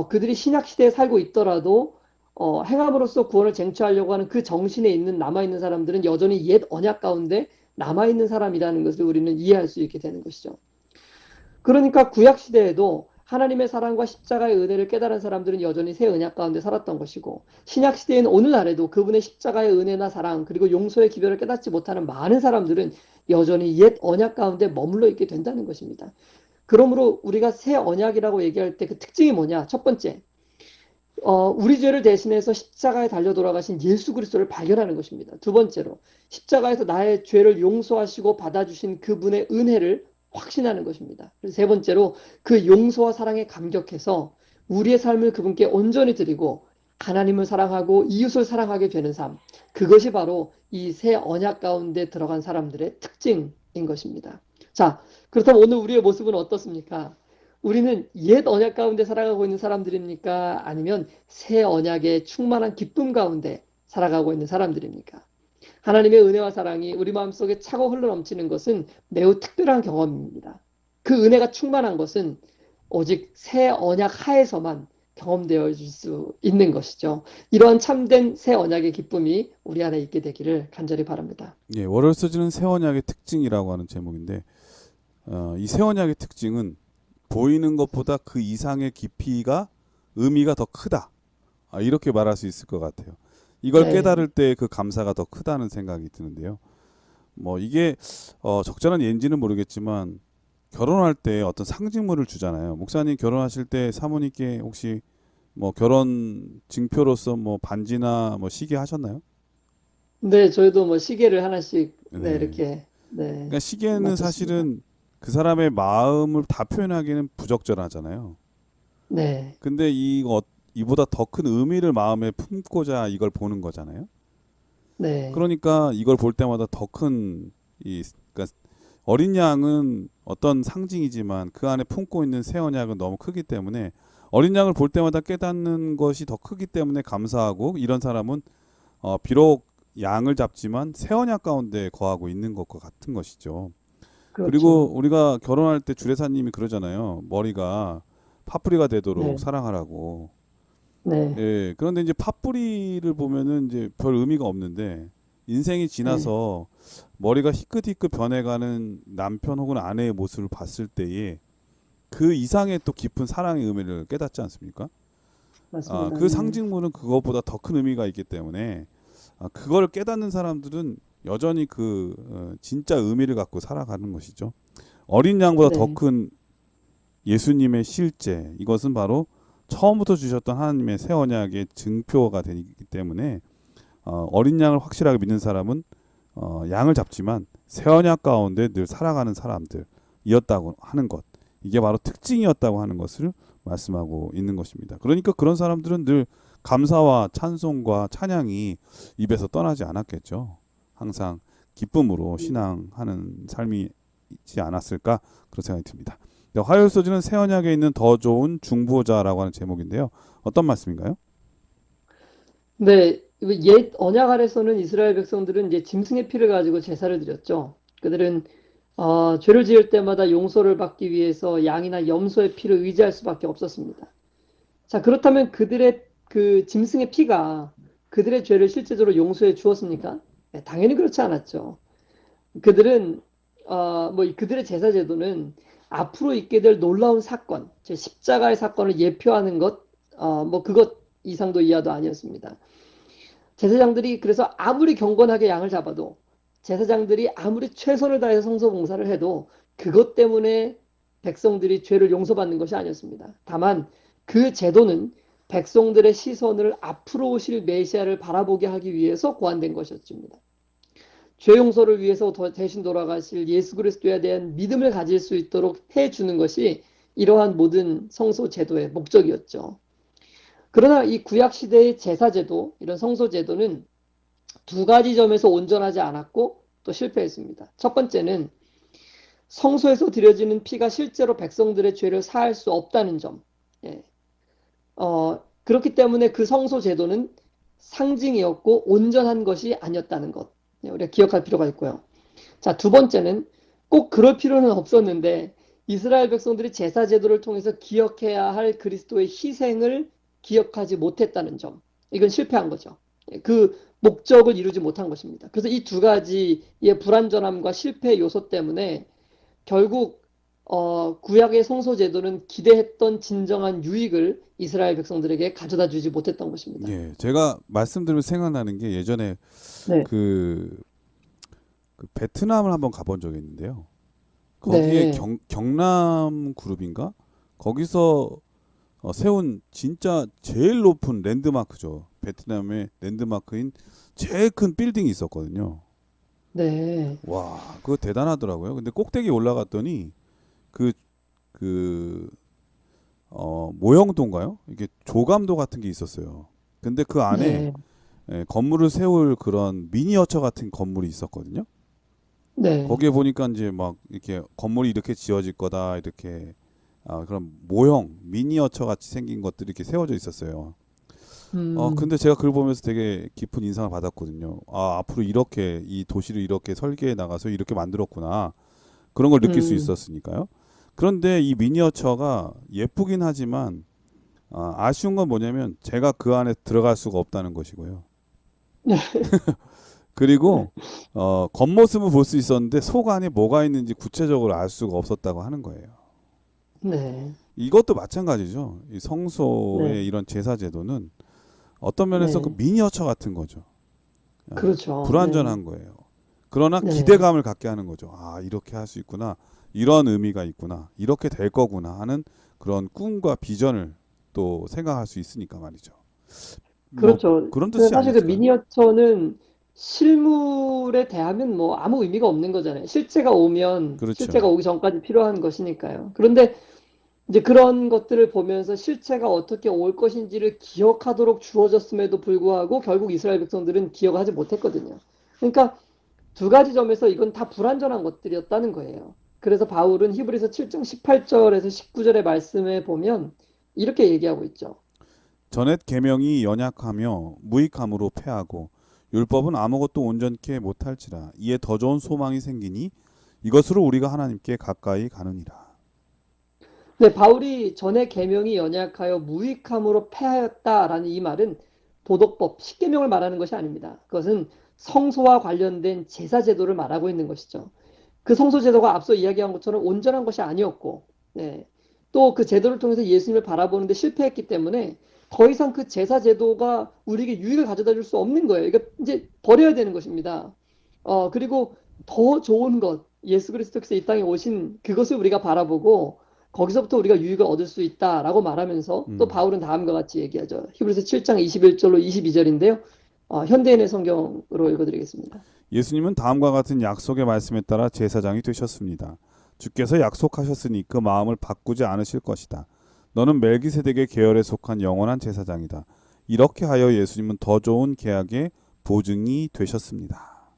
그들이 신약 시대에 살고 있더라도 행함으로써 구원을 쟁취하려고 하는 그 정신에 있는 남아있는 사람들은 여전히 옛 언약 가운데 남아있는 사람이라는 것을 우리는 이해할 수 있게 되는 것이죠. 그러니까 구약 시대에도 하나님의 사랑과 십자가의 은혜를 깨달은 사람들은 여전히 새 언약 가운데 살았던 것이고 신약 시대인 오늘날에도 그분의 십자가의 은혜나 사랑 그리고 용서의 기별을 깨닫지 못하는 많은 사람들은 여전히 옛 언약 가운데 머물러 있게 된다는 것입니다. 그러므로 우리가 새 언약이라고 얘기할 때 그 특징이 뭐냐? 첫 번째, 우리 죄를 대신해서 십자가에 달려 돌아가신 예수 그리스도를 발견하는 것입니다. 두 번째로, 십자가에서 나의 죄를 용서하시고 받아주신 그분의 은혜를 확신하는 것입니다. 그래서 세 번째로, 그 용서와 사랑에 감격해서 우리의 삶을 그분께 온전히 드리고 하나님을 사랑하고 이웃을 사랑하게 되는 삶, 그것이 바로 이 새 언약 가운데 들어간 사람들의 특징인 것입니다. 자, 그렇다면 오늘 우리의 모습은 어떻습니까? 우리는 옛 언약 가운데 살아가고 있는 사람들입니까? 아니면 새 언약의 충만한 기쁨 가운데 살아가고 있는 사람들입니까? 하나님의 은혜와 사랑이 우리 마음속에 차고 흘러넘치는 것은 매우 특별한 경험입니다. 그 은혜가 충만한 것은 오직 새 언약 하에서만 경험되어질 수 있는 것이죠. 이러한 참된 새 언약의 기쁨이 우리 안에 있게 되기를 간절히 바랍니다. 예, 월요일 서지는 새 언약의 특징이라고 하는 제목인데 이 새 언약의 특징은 보이는 것보다 그 이상의 깊이가 의미가 더 크다. 이렇게 말할 수 있을 것 같아요. 이걸 네. 깨달을 때 그 감사가 더 크다는 생각이 드는데요. 뭐 이게 적절한 예인지는 모르겠지만 결혼할 때 어떤 상징물을 주잖아요. 목사님 결혼하실 때 사모님께 혹시 뭐 결혼 증표로서 뭐 반지나 뭐 시계 하셨나요? 네, 저희도 뭐 시계를 하나씩 네. 이렇게 그러니까 시계는 맞췄습니다. 사실은 그 사람의 마음을 다 표현하기는 부적절하잖아요. 네, 근데 이보다 더 큰 의미를 마음에 품고자 이걸 보는 거잖아요. 네, 그러니까 이걸 볼 때마다 더 큰 그러니까 어린 양은 어떤 상징이지만 그 안에 품고 있는 새 언약은 너무 크기 때문에 어린 양을 볼 때마다 깨닫는 것이 더 크기 때문에 감사하고 이런 사람은 비록 양을 잡지만 새 언약 가운데 거하고 있는 것과 같은 것이죠. 그렇죠. 그리고 우리가 결혼할 때 주례사님이 그러잖아요. 머리가 팥뿌리가 되도록 네. 사랑하라고. 네, 예. 그런데 이제 팥뿌리를 보면은 이제 별 의미가 없는데 인생이 지나서 머리가 희끗희끗 변해가는 남편 혹은 아내의 모습을 봤을 때에 그 이상의 또 깊은 사랑의 의미를 깨닫지 않습니까? 맞습니다. 그 상징물은 그것보다 더 큰 의미가 있기 때문에 그걸 깨닫는 사람들은 여전히 진짜 의미를 갖고 살아가는 것이죠. 어린 양보다 네. 더 큰 예수님의 실제, 이것은 바로 처음부터 주셨던 하나님의 새 언약의 증표가 되기 때문에 어린 양을 확실하게 믿는 사람은 양을 잡지만 새 언약 가운데 늘 살아가는 사람들이었다고 하는 것. 이게 바로 특징이었다고 하는 것을 말씀하고 있는 것입니다. 그러니까 그런 사람들은 늘 감사와 찬송과 찬양이 입에서 떠나지 않았겠죠. 항상 기쁨으로 신앙하는 삶이 있지 않았을까 그런 생각이 듭니다. 네, 화요일 소지는 새 언약에 있는 더 좋은 중보자라고 하는 제목인데요. 어떤 말씀인가요? 네, 옛 언약 아래서는 이스라엘 백성들은 이제 짐승의 피를 가지고 제사를 드렸죠. 그들은 죄를 지을 때마다 용서를 받기 위해서 양이나 염소의 피를 의지할 수밖에 없었습니다. 자, 그렇다면 그들의 그 짐승의 피가 그들의 죄를 실제적으로 용서해 주었습니까? 네, 당연히 그렇지 않았죠. 그들은 그들의 제사 제도는 앞으로 있게 될 놀라운 사건, 즉 십자가의 사건을 예표하는 것, 그것 이상도 이하도 아니었습니다. 제사장들이 그래서 아무리 경건하게 양을 잡아도, 제사장들이 아무리 최선을 다해서 성소 봉사를 해도 그것 때문에 백성들이 죄를 용서받는 것이 아니었습니다. 다만 그 제도는 백성들의 시선을 앞으로 오실 메시아를 바라보게 하기 위해서 고안된 것이었습니다. 죄 용서를 위해서 대신 돌아가실 예수 그리스도에 대한 믿음을 가질 수 있도록 해주는 것이 이러한 모든 성소 제도의 목적이었죠. 그러나 이 구약 시대의 제사 제도, 이런 성소 제도는 두 가지 점에서 온전하지 않았고 또 실패했습니다. 첫 번째는 성소에서 드려지는 피가 실제로 백성들의 죄를 사할 수 없다는 점. 예. 그렇기 때문에 그 성소 제도는 상징이었고 온전한 것이 아니었다는 것. 우리가 기억할 필요가 있고요. 자, 두 번째는 꼭 그럴 필요는 없었는데 이스라엘 백성들이 제사 제도를 통해서 기억해야 할 그리스도의 희생을 기억하지 못했다는 점. 이건 실패한 거죠. 그 목적을 이루지 못한 것입니다. 그래서 이 두 가지의 불완전함과 실패 요소 때문에 결국 구약의 성소 제도는 기대했던 진정한 유익을 이스라엘 백성들에게 가져다 주지 못했던 것입니다. 예, 제가 말씀드리면서 생각나는 게 예전에 네. 그 베트남을 한번 가본 적이 있는데요. 거기에 네. 경남 그룹인가? 거기서 세운 진짜 제일 높은 랜드마크죠. 베트남의 랜드마크인 제일 큰 빌딩이 있었거든요. 네. 와, 그거 대단하더라고요. 근데 꼭대기 올라갔더니 그 모형도인가요? 이게 조감도 같은 게 있었어요. 근데 그 안에 네. 건물을 세울 그런 미니어처 같은 건물이 있었거든요. 네. 거기에 보니까 이제 막 이렇게 건물이 이렇게 지어질 거다 이렇게 그런 모형 미니어처 같이 생긴 것들이 이렇게 세워져 있었어요. 근데 제가 그걸 보면서 되게 깊은 인상을 받았거든요. 앞으로 이렇게 이 도시를 이렇게 설계해 나가서 이렇게 만들었구나. 그런 걸 느낄 수 있었으니까요. 그런데 이 미니어처가 예쁘긴 하지만 아쉬운 건 뭐냐면 제가 그 안에 들어갈 수가 없다는 것이고요. 그리고 겉모습은 볼 수 있었는데 속 안에 뭐가 있는지 구체적으로 알 수가 없었다고 하는 거예요. 네. 이것도 마찬가지죠. 이 성소의 네. 이런 제사 제도는 어떤 면에서 그 네. 미니어처 같은 거죠. 그렇죠. 불완전한 거예요. 그러나 네. 기대감을 갖게 하는 거죠. 이렇게 할 수 있구나. 이런 의미가 있구나. 이렇게 될 거구나 하는 그런 꿈과 비전을 또 생각할 수 있으니까 말이죠. 그렇죠. 그런 근데 뜻이 사실 그 아닐까요? 미니어처는 실물에 대하면 뭐 아무 의미가 없는 거잖아요. 실제가 그렇죠. 오기 전까지 필요한 것이니까요. 그런데 이제 그런 것들을 보면서 실체가 어떻게 올 것인지를 기억하도록 주어졌음에도 불구하고 결국 이스라엘 백성들은 기억하지 못했거든요. 그러니까 두 가지 점에서 이건 다 불완전한 것들이었다는 거예요. 그래서 바울은 히브리서 7장 18절에서 19절의 말씀에 보면 이렇게 얘기하고 있죠. 전옛 계명이 연약하며 무익함으로 패하고 율법은 아무것도 온전케 못할지라 이에 더 좋은 소망이 생기니 이것으로 우리가 하나님께 가까이 가느니라. 네, 바울이 전에 계명이 연약하여 무익함으로 패하였다라는 이 말은 도덕법, 십계명을 말하는 것이 아닙니다. 그것은 성소와 관련된 제사 제도를 말하고 있는 것이죠. 그 성소 제도가 앞서 이야기한 것처럼 온전한 것이 아니었고, 네, 또 그 제도를 통해서 예수님을 바라보는데 실패했기 때문에 더 이상 그 제사 제도가 우리에게 유익을 가져다 줄 수 없는 거예요. 이거 이제 버려야 되는 것입니다. 그리고 더 좋은 것, 예수 그리스도께서 이 땅에 오신 그것을 우리가 바라보고 거기서부터 우리가 유익을 얻을 수 있다라고 말하면서 또 음. 바울은 다음과 같이 얘기하죠. 히브리서 7장 21절로 22절인데요. 현대인의 성경으로 읽어드리겠습니다. 예수님은 다음과 같은 약속의 말씀에 따라 제사장이 되셨습니다. 주께서 약속하셨으니 그 마음을 바꾸지 않으실 것이다. 너는 멜기세덱의 계열에 속한 영원한 제사장이다. 이렇게 하여 예수님은 더 좋은 계약의 보증이 되셨습니다.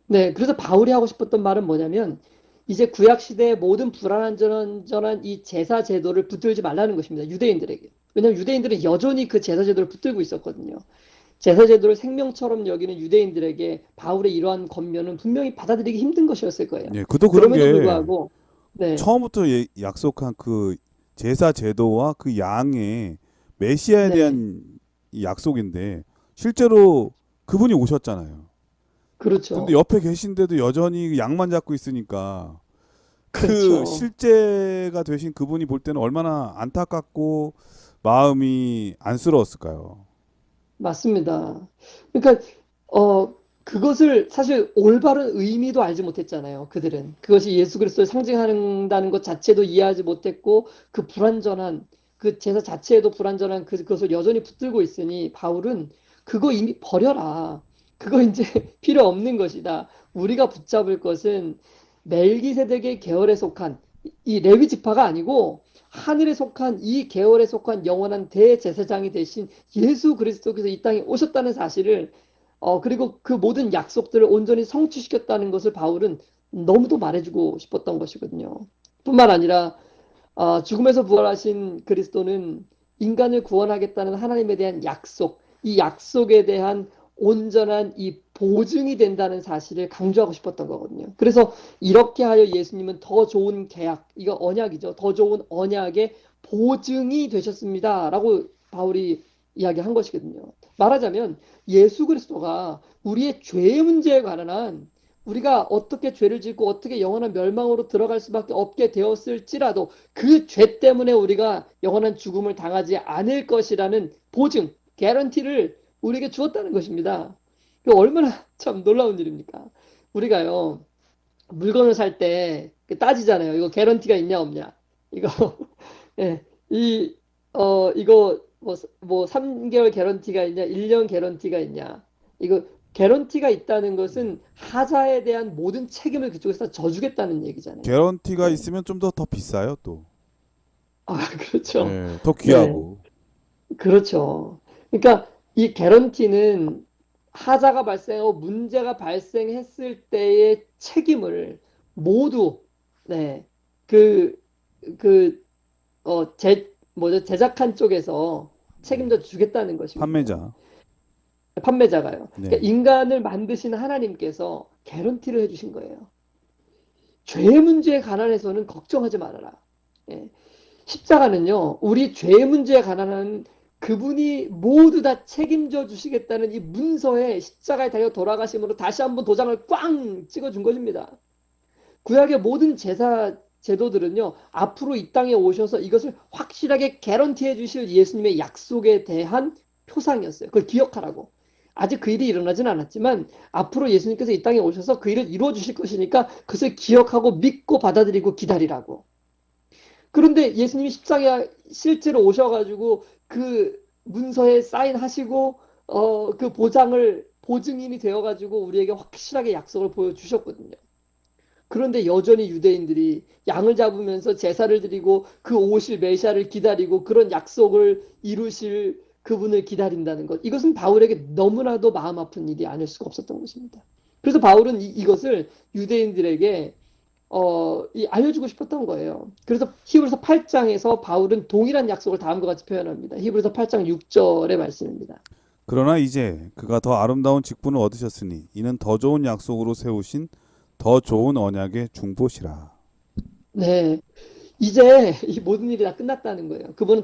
네, 그래서 바울이 하고 싶었던 말은 뭐냐면 이제 구약 시대의 모든 불완전한 이 제사 제도를 붙들지 말라는 것입니다. 유대인들에게. 왜냐하면 유대인들은 여전히 그 제사 제도를 붙들고 있었거든요. 제사 제도를 생명처럼 여기는 유대인들에게 바울의 이러한 권면은 분명히 받아들이기 힘든 것이었을 거예요. 예, 그도 그런 그럼에도 게 불구하고 네, 처음부터 약속한 그 제사 제도와 그 양의 메시아에 네, 대한 이 약속인데 실제로 그분이 오셨잖아요. 근데 그렇죠. 옆에 계신데도 여전히 양만 잡고 있으니까 그 그렇죠. 실제가 되신 그분이 볼 때는 얼마나 안타깝고 마음이 안쓰러웠을까요? 맞습니다. 그러니까 그것을 사실 올바른 의미도 알지 못했잖아요. 그들은 그것이 예수 그리스도를 상징한다는 것 자체도 이해하지 못했고 그 불완전한 그 제사 자체에도 불완전한 그것을 여전히 붙들고 있으니 바울은 그거 이미 버려라. 그거 이제 필요 없는 것이다. 우리가 붙잡을 것은 멜기세덱의 계열에 속한 이 레위 지파가 아니고 하늘에 속한 이 계열에 속한 영원한 대제사장이 되신 예수 그리스도께서 이 땅에 오셨다는 사실을 그리고 그 모든 약속들을 온전히 성취시켰다는 것을 바울은 너무도 말해주고 싶었던 것이거든요. 뿐만 아니라 죽음에서 부활하신 그리스도는 인간을 구원하겠다는 하나님에 대한 약속, 이 약속에 대한 온전한 이 보증이 된다는 사실을 강조하고 싶었던 거거든요. 그래서 이렇게 하여 예수님은 더 좋은 계약, 이거 언약이죠. 더 좋은 언약의 보증이 되셨습니다라고 바울이 이야기한 것이거든요. 말하자면 예수 그리스도가 우리의 죄의 문제에 관한 우리가 어떻게 죄를 짓고 어떻게 영원한 멸망으로 들어갈 수밖에 없게 되었을지라도 그 죄 때문에 우리가 영원한 죽음을 당하지 않을 것이라는 보증, 개런티를 우리에게 주었다는 것입니다. 이거 얼마나 참 놀라운 일입니까? 우리가요, 물건을 살 때 따지잖아요. 이거 개런티가 있냐, 없냐. 이거, 예, 이거 뭐 3개월 개런티가 있냐, 1년 개런티가 있냐. 이거 개런티가 있다는 것은 하자에 대한 모든 책임을 그쪽에서 져주겠다는 얘기잖아요. 개런티가 예. 있으면 좀 더 비싸요, 또. 아, 그렇죠. 예, 더 네. 귀하고. 그렇죠. 그러니까 이 개런티는 하자가 발생하고 문제가 발생했을 때의 책임을 모두 네, 그, 뭐죠? 제작한 쪽에서 책임져 주겠다는 것이거든요. 판매자. 판매자가요. 그러니까 네. 인간을 만드신 하나님께서 개런티를 해주신 거예요. 죄의 문제에 관한해서는 걱정하지 말아라. 예. 십자가는요, 우리 죄의 문제에 관한 그분이 모두 다 책임져 주시겠다는 이 문서에 십자가에 달려 돌아가심으로 다시 한번 도장을 꽝 찍어준 것입니다. 구약의 모든 제사 제도들은요, 앞으로 이 땅에 오셔서 이것을 확실하게 개런티해 주실 예수님의 약속에 대한 표상이었어요. 그걸 기억하라고. 아직 그 일이 일어나진 않았지만 앞으로 예수님께서 이 땅에 오셔서 그 일을 이루어 주실 것이니까 그것을 기억하고 믿고 받아들이고 기다리라고. 그런데 예수님이 십자가에 실제로 오셔가지고 그 문서에 사인하시고 그 보증인이 되어가지고 우리에게 확실하게 약속을 보여주셨거든요. 그런데 여전히 유대인들이 양을 잡으면서 제사를 드리고 그 오실 메시아를 기다리고 그런 약속을 이루실 그분을 기다린다는 것. 이것은 바울에게 너무나도 마음 아픈 일이 아닐 수가 없었던 것입니다. 그래서 바울은 이것을 유대인들에게 알려주고 싶었던 거예요. 그래서 히브리서 8장에서 바울은 동일한 약속을 다음과 같이 표현합니다. 히브리서 8장 6절의 말씀입니다. 그러나 이제 그가 더 아름다운 직분을 얻으셨으니 이는 더 좋은 약속으로 세우신 더 좋은 언약의 중보시라. 네, 이제 이 모든 일이 다 끝났다는 거예요. 그분은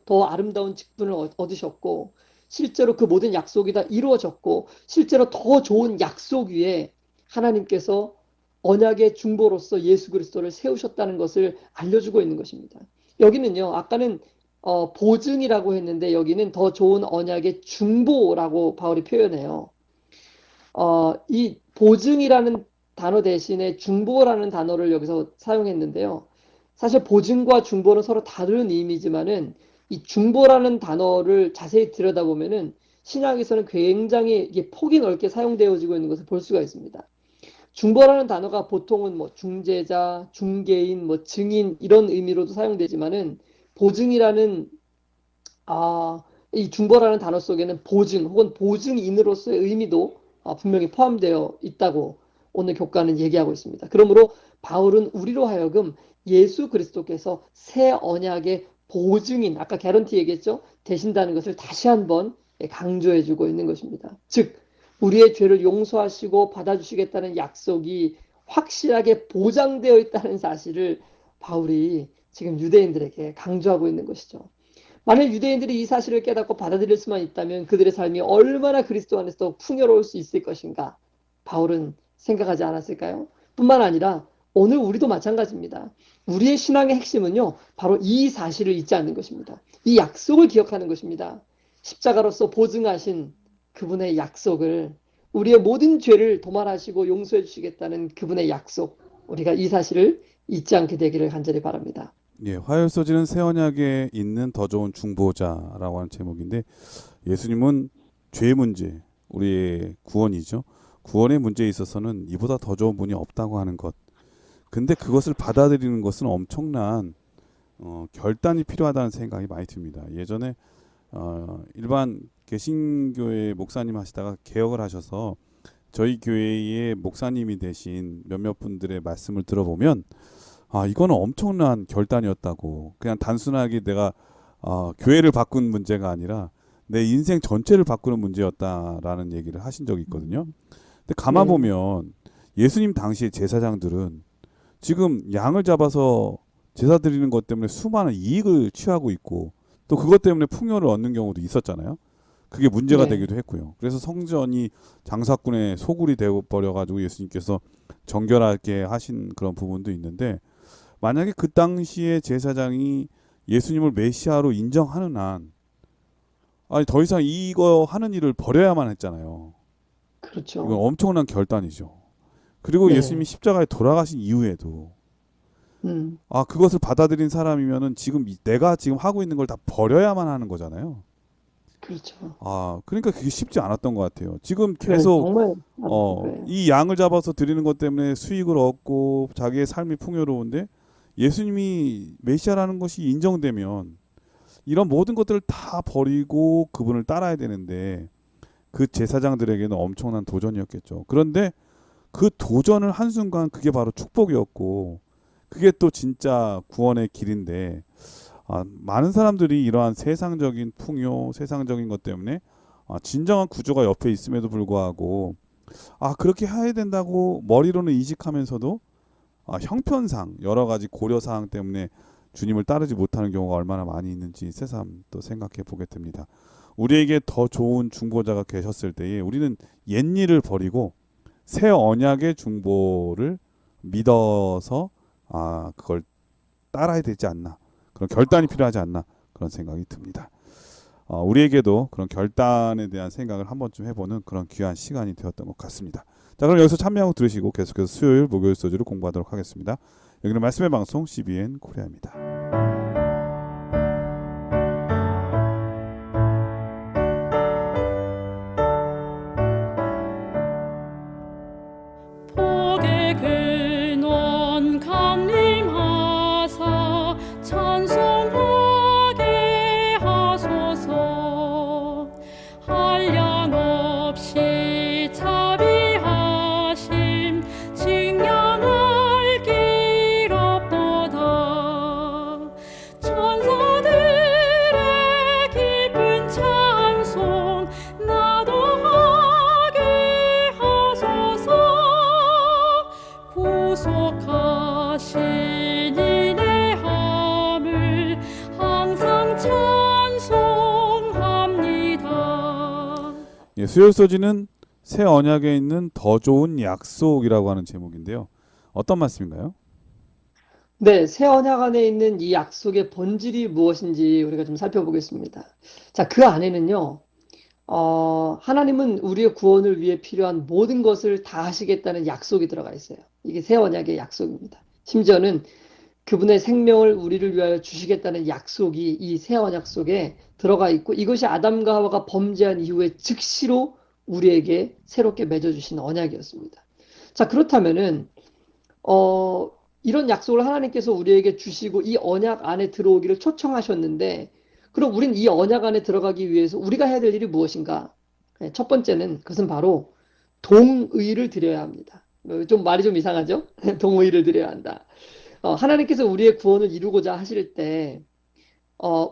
더 아름다운 직분을 얻으셨고, 실제로 그 모든 약속이 다 이루어졌고, 실제로 더 좋은 약속 위에 하나님께서 언약의 중보로서 예수 그리스도를 세우셨다는 것을 알려주고 있는 것입니다. 여기는요, 아까는 보증이라고 했는데 여기는 더 좋은 언약의 중보라고 바울이 표현해요. 이 보증이라는 단어 대신에 중보라는 단어를 여기서 사용했는데요. 사실 보증과 중보는 서로 다른 의미지만은 이 중보라는 단어를 자세히 들여다보면은 신약에서는 굉장히 이게 폭이 넓게 사용되어지고 있는 것을 볼 수가 있습니다. 중보라는 단어가 보통은 뭐 중재자, 중개인, 뭐 증인 이런 의미로도 사용되지만은 보증이라는 이 중보라는 단어 속에는 보증 혹은 보증인으로서의 의미도 분명히 포함되어 있다고 오늘 교과는 얘기하고 있습니다. 그러므로 바울은 우리로 하여금 예수 그리스도께서 새 언약의 보증인, 아까 개런티 얘기했죠? 되신다는 것을 다시 한번 강조해주고 있는 것입니다. 즉, 우리의 죄를 용서하시고 받아주시겠다는 약속이 확실하게 보장되어 있다는 사실을 바울이 지금 유대인들에게 강조하고 있는 것이죠. 만약 유대인들이 이 사실을 깨닫고 받아들일 수만 있다면 그들의 삶이 얼마나 그리스도 안에서 풍요로울 수 있을 것인가 바울은 생각하지 않았을까요? 뿐만 아니라 오늘 우리도 마찬가지입니다. 우리의 신앙의 핵심은요, 바로 이 사실을 잊지 않는 것입니다. 이 약속을 기억하는 것입니다. 십자가로서 보증하신 그분의 약속을, 우리의 모든 죄를 도말하시고 용서해 주시겠다는 그분의 약속, 우리가 이 사실을 잊지 않게 되기를 간절히 바랍니다. 예, 화요일 소지는 새 언약에 있는 더 좋은 중보자라고 하는 제목인데, 예수님은 죄의 문제, 우리의 구원이죠. 구원의 문제에 있어서는 이보다 더 좋은 분이 없다고 하는 것. 근데 그것을 받아들이는 것은 엄청난 결단이 필요하다는 생각이 많이 듭니다. 예전에 일반 개신교회 목사님 하시다가 개혁을 하셔서 저희 교회의 목사님이 되신 몇몇 분들의 말씀을 들어보면 이거는 엄청난 결단이었다고. 그냥 단순하게 내가 교회를 바꾼 문제가 아니라 내 인생 전체를 바꾸는 문제였다라는 얘기를 하신 적이 있거든요. 근데 가만 네. 보면 예수님 당시의 제사장들은 지금 양을 잡아서 제사 드리는 것 때문에 수많은 이익을 취하고 있고 또 그것 때문에 풍요를 얻는 경우도 있었잖아요. 그게 문제가 네. 되기도 했고요. 그래서 성전이 장사꾼의 소굴이 되어 버려가지고 예수님께서 정결하게 하신 그런 부분도 있는데, 만약에 그 당시에 제사장이 예수님을 메시아로 인정하는 한 더 이상 이거 하는 일을 버려야만 했잖아요. 이건 그렇죠. 엄청난 결단이죠. 그리고 네. 예수님이 십자가에 돌아가신 이후에도 그것을 받아들인 사람이면은 지금 내가 지금 하고 있는 걸 다 버려야만 하는 거잖아요. 그렇죠. 그러니까 그게 쉽지 않았던 것 같아요. 지금 네, 계속 정말 거예요. 이 양을 잡아서 드리는 것 때문에 수익을 얻고 자기의 삶이 풍요로운데, 예수님이 메시아라는 것이 인정되면 이런 모든 것들을 다 버리고 그분을 따라야 되는데, 그 제사장들에게는 엄청난 도전이었겠죠. 그런데 그 도전을 한순간 그게 바로 축복이었고, 그게 또 진짜 구원의 길인데, 많은 사람들이 이러한 세상적인 풍요, 세상적인 것 때문에 진정한 구조가 옆에 있음에도 불구하고 그렇게 해야 된다고 머리로는 인식하면서도 형편상 여러 가지 고려사항 때문에 주님을 따르지 못하는 경우가 얼마나 많이 있는지 새삼 또 생각해 보게 됩니다. 우리에게 더 좋은 중보자가 계셨을 때에 우리는 옛일을 버리고 새 언약의 중보를 믿어서 그걸 따라야 되지 않나, 그런 결단이 필요하지 않나, 그런 생각이 듭니다. 우리에게도 그런 결단에 대한 생각을 한 번쯤 해보는 그런 귀한 시간이 되었던 것 같습니다. 자, 그럼 여기서 참여하고 들으시고 계속해서 수요일 목요일 소주를 공부하도록 하겠습니다. 여기는 말씀의 방송 CBN 코리아입니다. 복의 근원 강림하사 찬송하게 하소서. 한량 없이 자비하심 증량할 길 없도다. 천사들의 기쁜 찬송 나도 하게 하소서. 구속하신 이의 함을 항상 찬송합니다. 수요일 소지는 새 언약에 있는 더 좋은 약속이라고 하는 제목인데요. 어떤 말씀인가요? 네, 새 언약 안에 있는 이 약속의 본질이 무엇인지 우리가 좀 살펴보겠습니다. 자, 그 안에는요, 하나님은 우리의 구원을 위해 필요한 모든 것을 다 하시겠다는 약속이 들어가 있어요. 이게 새 언약의 약속입니다. 심지어는 그분의 생명을 우리를 위하여 주시겠다는 약속이 이 새 언약 속에 들어가 있고, 이것이 아담과 하와가 범죄한 이후에 즉시로 우리에게 새롭게 맺어주신 언약이었습니다. 자, 그렇다면은 이런 약속을 하나님께서 우리에게 주시고 이 언약 안에 들어오기를 초청하셨는데, 그럼 우린 이 언약 안에 들어가기 위해서 우리가 해야 될 일이 무엇인가? 네, 첫 번째는 그것은 바로 동의를 드려야 합니다. 좀 말이 좀 이상하죠? 동의를 드려야 한다. 하나님께서 우리의 구원을 이루고자 하실 때,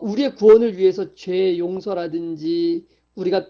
우리의 구원을 위해서 죄 용서라든지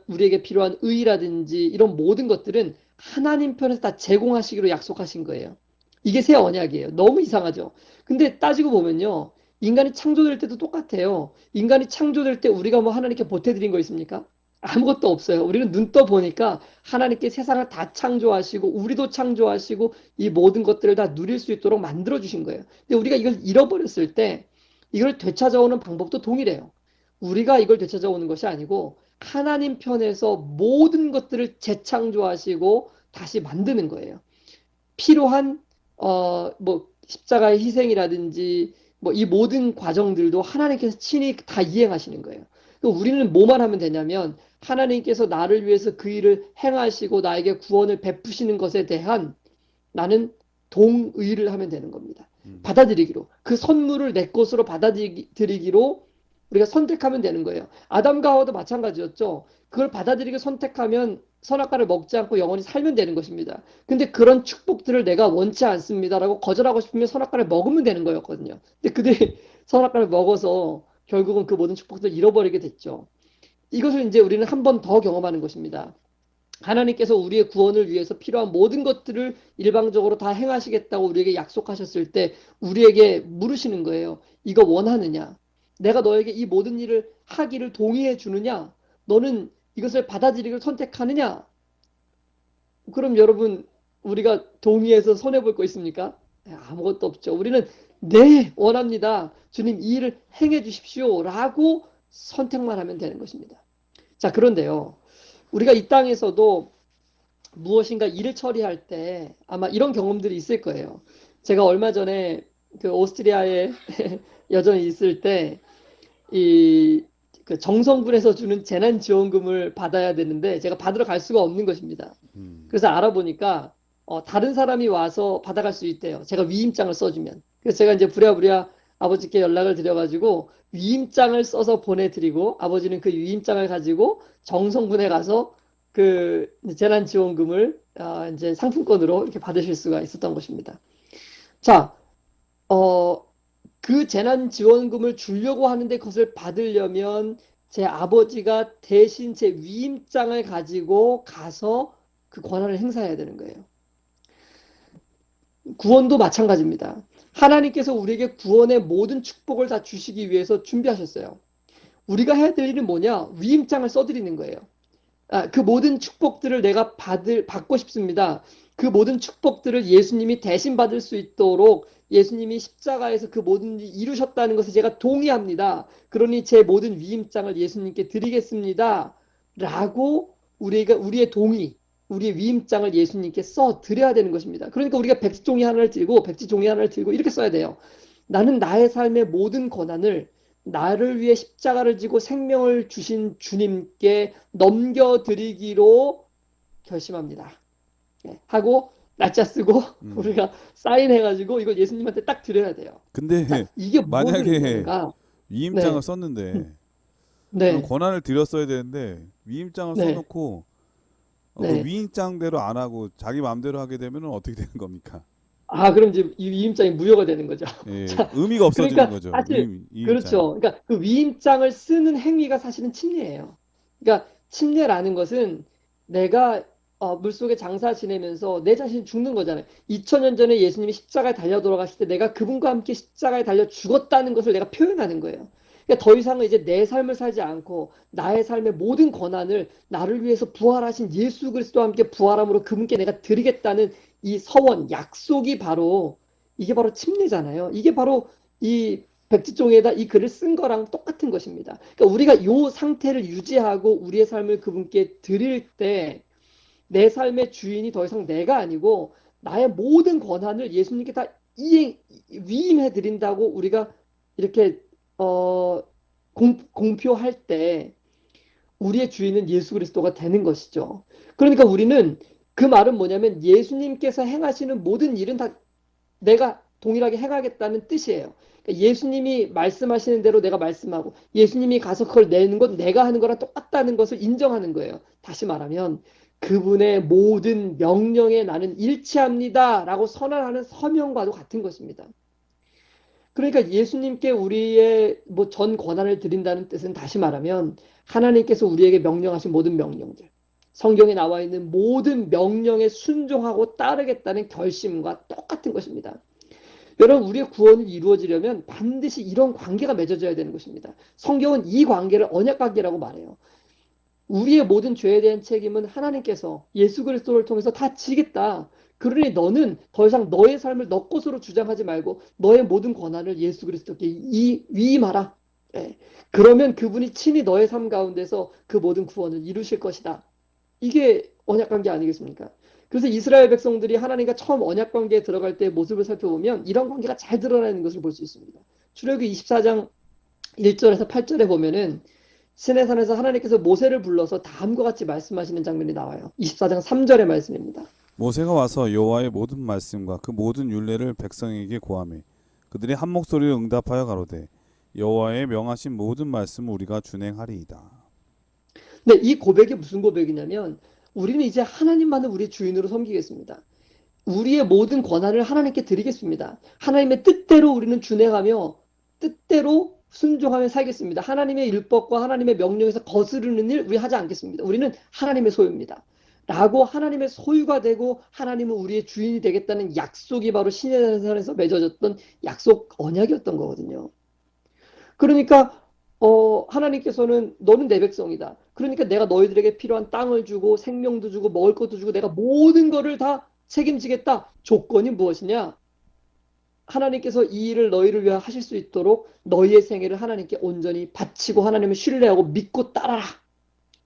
우리에게 필요한 의라든지 이런 모든 것들은 하나님 편에서 다 제공하시기로 약속하신 거예요. 이게 새 언약이에요. 너무 이상하죠? 근데 따지고 보면요. 인간이 창조될 때도 똑같아요. 인간이 창조될 때 우리가 뭐 하나님께 보태드린 거 있습니까? 아무것도 없어요. 우리는 눈 떠 보니까 하나님께 세상을 다 창조하시고 우리도 창조하시고 이 모든 것들을 다 누릴 수 있도록 만들어 주신 거예요. 근데 우리가 이걸 잃어버렸을 때 이걸 되찾아오는 방법도 동일해요. 우리가 이걸 되찾아오는 것이 아니고 하나님 편에서 모든 것들을 재창조하시고 다시 만드는 거예요. 필요한 뭐 십자가의 희생이라든지 뭐 이 모든 과정들도 하나님께서 친히 다 이행하시는 거예요. 우리는 뭐만 하면 되냐면 하나님께서 나를 위해서 그 일을 행하시고 나에게 구원을 베푸시는 것에 대한 나는 동의를 하면 되는 겁니다. 받아들이기로. 그 선물을 내 것으로 받아들이기로 우리가 선택하면 되는 거예요. 아담과 하와도 마찬가지였죠. 그걸 받아들이고 선택하면 선악과를 먹지 않고 영원히 살면 되는 것입니다. 근데 그런 축복들을 내가 원치 않습니다라고 거절하고 싶으면 선악과를 먹으면 되는 거였거든요. 근데 그들이 선악과를 먹어서 결국은 그 모든 축복들을 잃어버리게 됐죠. 이것을 이제 우리는 한 번 더 경험하는 것입니다. 하나님께서 우리의 구원을 위해서 필요한 모든 것들을 일방적으로 다 행하시겠다고 우리에게 약속하셨을 때 우리에게 물으시는 거예요. 이거 원하느냐? 내가 너에게 이 모든 일을 하기를 동의해 주느냐? 너는 이것을 받아들이기를 선택하느냐? 그럼 여러분, 우리가 동의해서 손해볼 거 있습니까? 아무것도 없죠. 우리는 네, 원합니다. 주님 이 일을 행해 주십시오. 라고 선택만 하면 되는 것입니다. 자, 그런데요. 우리가 이 땅에서도 무엇인가 일을 처리할 때 아마 이런 경험들이 있을 거예요. 제가 얼마 전에 그 오스트리아에 여전히 있을 때 이 그 정성군에서 주는 재난지원금을 받아야 되는데 제가 받으러 갈 수가 없는 것입니다. 그래서 알아보니까 다른 사람이 와서 받아갈 수 있대요. 제가 위임장을 써주면. 그래서 제가 이제 부랴부랴 아버지께 연락을 드려가지고 위임장을 써서 보내드리고 아버지는 그 위임장을 가지고 정성군에 가서 그 재난지원금을 이제 상품권으로 이렇게 받으실 수가 있었던 것입니다. 자, 그 재난지원금을 주려고 하는데 그것을 받으려면 제 아버지가 대신 제 위임장을 가지고 가서 그 권한을 행사해야 되는 거예요. 구원도 마찬가지입니다. 하나님께서 우리에게 구원의 모든 축복을 다 주시기 위해서 준비하셨어요. 우리가 해야 될 일은 뭐냐? 위임장을 써드리는 거예요. 그 모든 축복들을 내가 받고 싶습니다. 그 모든 축복들을 예수님이 대신 받을 수 있도록 예수님이 십자가에서 그 모든 일을 이루셨다는 것을 제가 동의합니다. 그러니 제 모든 위임장을 예수님께 드리겠습니다. 라고 우리의 동의, 우리의 위임장을 예수님께 써 드려야 되는 것입니다. 그러니까 우리가 백지 종이 하나를 들고 이렇게 써야 돼요. 나는 나의 삶의 모든 권한을 나를 위해 십자가를 지고 생명을 주신 주님께 넘겨드리기로 결심합니다. 하고 날짜 쓰고 우리가 사인해가지고 이거 예수님한테 딱 드려야 돼요. 근데 자, 이게 무슨 만약에 의미인가? 위임장을 네, 썼는데 그럼 네, 권한을 드렸어야 되는데 위임장을 네, 써놓고 그 네. 위임장대로 안 하고 자기 마음대로 하게 되면 어떻게 되는 겁니까? 그럼 이제 이 위임장이 무효가 되는 거죠. 예, 자, 의미가 없어지는 그러니까 거죠. 사실 위임장이. 그렇죠. 그러니까 그 위임장을 쓰는 행위가 사실은 침례예요. 그러니까 침례라는 것은 내가 물속에 장사 지내면서 내 자신이 죽는 거잖아요. 2000년 전에 예수님이 십자가에 달려 돌아가실 때 내가 그분과 함께 십자가에 달려 죽었다는 것을 내가 표현하는 거예요. 그러니까 더 이상은 이제 내 삶을 살지 않고 나의 삶의 모든 권한을 나를 위해서 부활하신 예수 그리스도와 함께 부활함으로 그분께 내가 드리겠다는 이 서원, 약속이 바로 이게 바로 침례잖아요. 이게 바로 이 백지종에다 이 글을 쓴 거랑 똑같은 것입니다. 그러니까 우리가 이 상태를 유지하고 우리의 삶을 그분께 드릴 때 내 삶의 주인이 더 이상 내가 아니고 나의 모든 권한을 예수님께 다 위임해 드린다고 우리가 이렇게 공표할 때 우리의 주인은 예수 그리스도가 되는 것이죠. 그러니까 우리는 그 말은 뭐냐면 예수님께서 행하시는 모든 일은 다 내가 동일하게 행하겠다는 뜻이에요. 그러니까 예수님이 말씀하시는 대로 내가 말씀하고 예수님이 가서 그걸 내는 건 내가 하는 거랑 똑같다는 것을 인정하는 거예요. 다시 말하면 그분의 모든 명령에 나는 일치합니다 라고 선언하는 서명과도 같은 것입니다. 그러니까 예수님께 우리의 뭐 전 권한을 드린다는 뜻은 다시 말하면 하나님께서 우리에게 명령하신 모든 명령들, 성경에 나와 있는 모든 명령에 순종하고 따르겠다는 결심과 똑같은 것입니다. 여러분, 우리의 구원이 이루어지려면 반드시 이런 관계가 맺어져야 되는 것입니다. 성경은 이 관계를 언약 관계라고 말해요. 우리의 모든 죄에 대한 책임은 하나님께서 예수 그리스도를 통해서 다 지겠다. 그러니 너는 더 이상 너의 삶을 너 것으로 주장하지 말고 너의 모든 권한을 예수 그리스도께 위임하라. 예. 그러면 그분이 친히 너의 삶 가운데서 그 모든 구원을 이루실 것이다. 이게 언약 관계 아니겠습니까? 그래서 이스라엘 백성들이 하나님과 처음 언약 관계에 들어갈 때의 모습을 살펴보면 이런 관계가 잘 드러나는 것을 볼 수 있습니다. 출애굽기 24장 1절에서 8절에 보면은 시내산에서 하나님께서 모세를 불러서 다음과 같이 말씀하시는 장면이 나와요. 24장 3절의 말씀입니다. 모세가 와서 여호와의 모든 말씀과 그 모든 율례를 백성에게 고하매 그들이 한 목소리로 응답하여 가로되 여호와의 명하신 모든 말씀을 우리가 준행하리이다. 근데 이 고백이 무슨 고백이냐면 우리는 이제 하나님만을 우리의 주인으로 섬기겠습니다. 우리의 모든 권한을 하나님께 드리겠습니다. 하나님의 뜻대로 우리는 준행하며 뜻대로 순종하며 살겠습니다. 하나님의 율법과 하나님의 명령에서 거스르는 일 우리 하지 않겠습니다. 우리는 하나님의 소유입니다. 라고 하나님의 소유가 되고 하나님은 우리의 주인이 되겠다는 약속이 바로 시내산에서 맺어졌던 약속 언약이었던 거거든요. 그러니까 하나님께서는 너는 내 백성이다. 그러니까 내가 너희들에게 필요한 땅을 주고 생명도 주고 먹을 것도 주고 내가 모든 거를 다 책임지겠다. 조건이 무엇이냐? 하나님께서 이 일을 너희를 위해 하실 수 있도록 너희의 생애를 하나님께 온전히 바치고 하나님을 신뢰하고 믿고 따라라.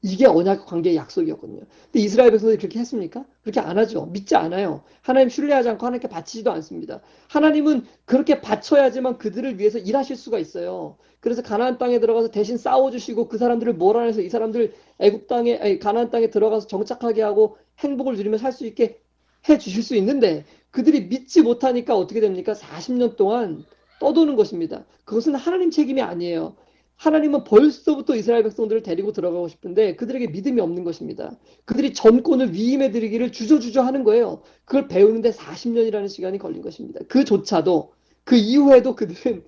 이게 언약 관계의 약속이었거든요. 근데 이스라엘 백성들이 그렇게 했습니까? 그렇게 안 하죠. 믿지 않아요. 하나님 신뢰하지 않고 하나님께 바치지도 않습니다. 하나님은 그렇게 바쳐야지만 그들을 위해서 일하실 수가 있어요. 그래서 가나안 땅에 들어가서 대신 싸워주시고 그 사람들을 몰아내서 이 사람들 애굽 땅에 아니, 가나안 땅에 들어가서 정착하게 하고 행복을 누리며 살 수 있게 해 주실 수 있는데 그들이 믿지 못하니까 어떻게 됩니까? 40년 동안 떠도는 것입니다. 그것은 하나님 책임이 아니에요. 하나님은 벌써부터 이스라엘 백성들을 데리고 들어가고 싶은데 그들에게 믿음이 없는 것입니다. 그들이 전권을 위임해 드리기를 주저주저 하는 거예요. 그걸 배우는데 40년이라는 시간이 걸린 것입니다. 그조차도 그 이후에도 그들은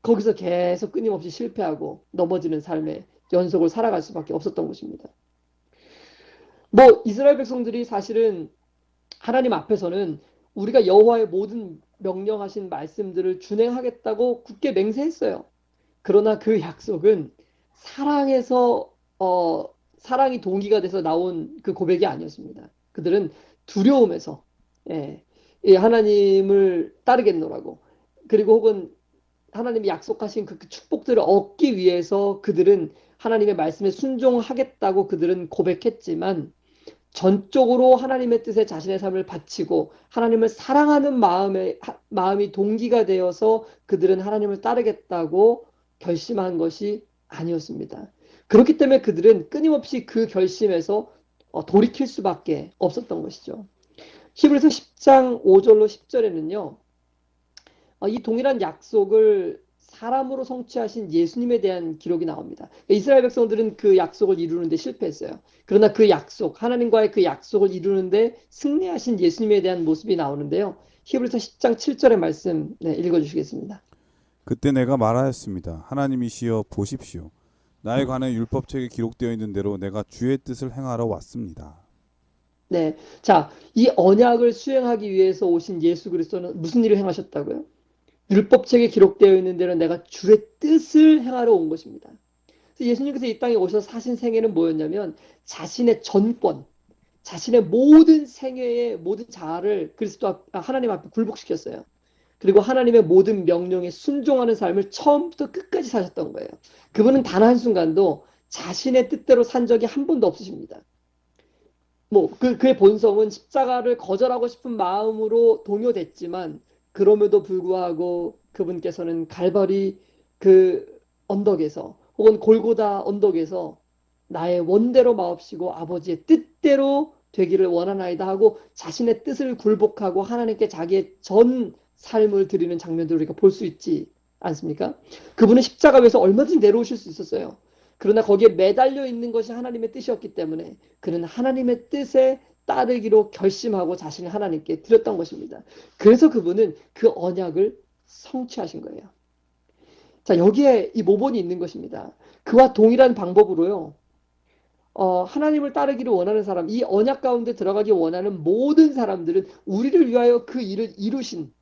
거기서 계속 끊임없이 실패하고 넘어지는 삶의 연속을 살아갈 수밖에 없었던 것입니다. 뭐 이스라엘 백성들이 사실은 하나님 앞에서는 우리가 여호와의 모든 명령하신 말씀들을 준행하겠다고 굳게 맹세했어요. 그러나 그 약속은 사랑에서 사랑이 동기가 돼서 나온 그 고백이 아니었습니다. 그들은 두려움에서 하나님을 따르겠노라고 그리고 혹은 하나님이 약속하신 그 축복들을 얻기 위해서 그들은 하나님의 말씀에 순종하겠다고 그들은 고백했지만 전적으로 하나님의 뜻에 자신의 삶을 바치고 하나님을 사랑하는 마음이 동기가 되어서 그들은 하나님을 따르겠다고 결심한 것이 아니었습니다. 그렇기 때문에 그들은 끊임없이 그 결심에서 돌이킬 수밖에 없었던 것이죠. 히브리서 10장 5절로 10절에는요. 이 동일한 약속을 사람으로 성취하신 예수님에 대한 기록이 나옵니다. 이스라엘 백성들은 그 약속을 이루는데 실패했어요. 그러나 그 약속, 하나님과의 그 약속을 이루는데 승리하신 예수님에 대한 모습이 나오는데요. 히브리서 10장 7절의 말씀 읽어주시겠습니다. 그때 내가 말하였습니다. 하나님이시여 보십시오. 나에 관해 율법책에 기록되어 있는 대로 내가 주의 뜻을 행하러 왔습니다. 네, 자, 이 언약을 수행하기 위해서 오신 예수 그리스도는 무슨 일을 행하셨다고요? 율법책에 기록되어 있는 대로 내가 주의 뜻을 행하러 온 것입니다. 그래서 예수님께서 이 땅에 오셔서 사신 생애는 뭐였냐면 자신의 전권, 자신의 모든 생애의 모든 자아를 하나님 앞에 굴복시켰어요. 그리고 하나님의 모든 명령에 순종하는 삶을 처음부터 끝까지 사셨던 거예요. 그분은 단 한순간도 자신의 뜻대로 산 적이 한 번도 없으십니다. 그의 본성은 십자가를 거절하고 싶은 마음으로 동요됐지만 그럼에도 불구하고 그분께서는 갈바리 그 언덕에서 혹은 골고다 언덕에서 나의 원대로 마옵시고 아버지의 뜻대로 되기를 원하나이다 하고 자신의 뜻을 굴복하고 하나님께 자기의 전 삶을 드리는 장면들을 우리가 볼 수 있지 않습니까? 그분은 십자가 위에서 얼마든지 내려오실 수 있었어요. 그러나 거기에 매달려 있는 것이 하나님의 뜻이었기 때문에 그는 하나님의 뜻에 따르기로 결심하고 자신을 하나님께 드렸던 것입니다. 그래서 그분은 그 언약을 성취하신 거예요. 자, 여기에 이 모본이 있는 것입니다. 그와 동일한 방법으로요. 하나님을 따르기를 원하는 사람, 이 언약 가운데 들어가기 원하는 모든 사람들은 우리를 위하여 그 일을 이루신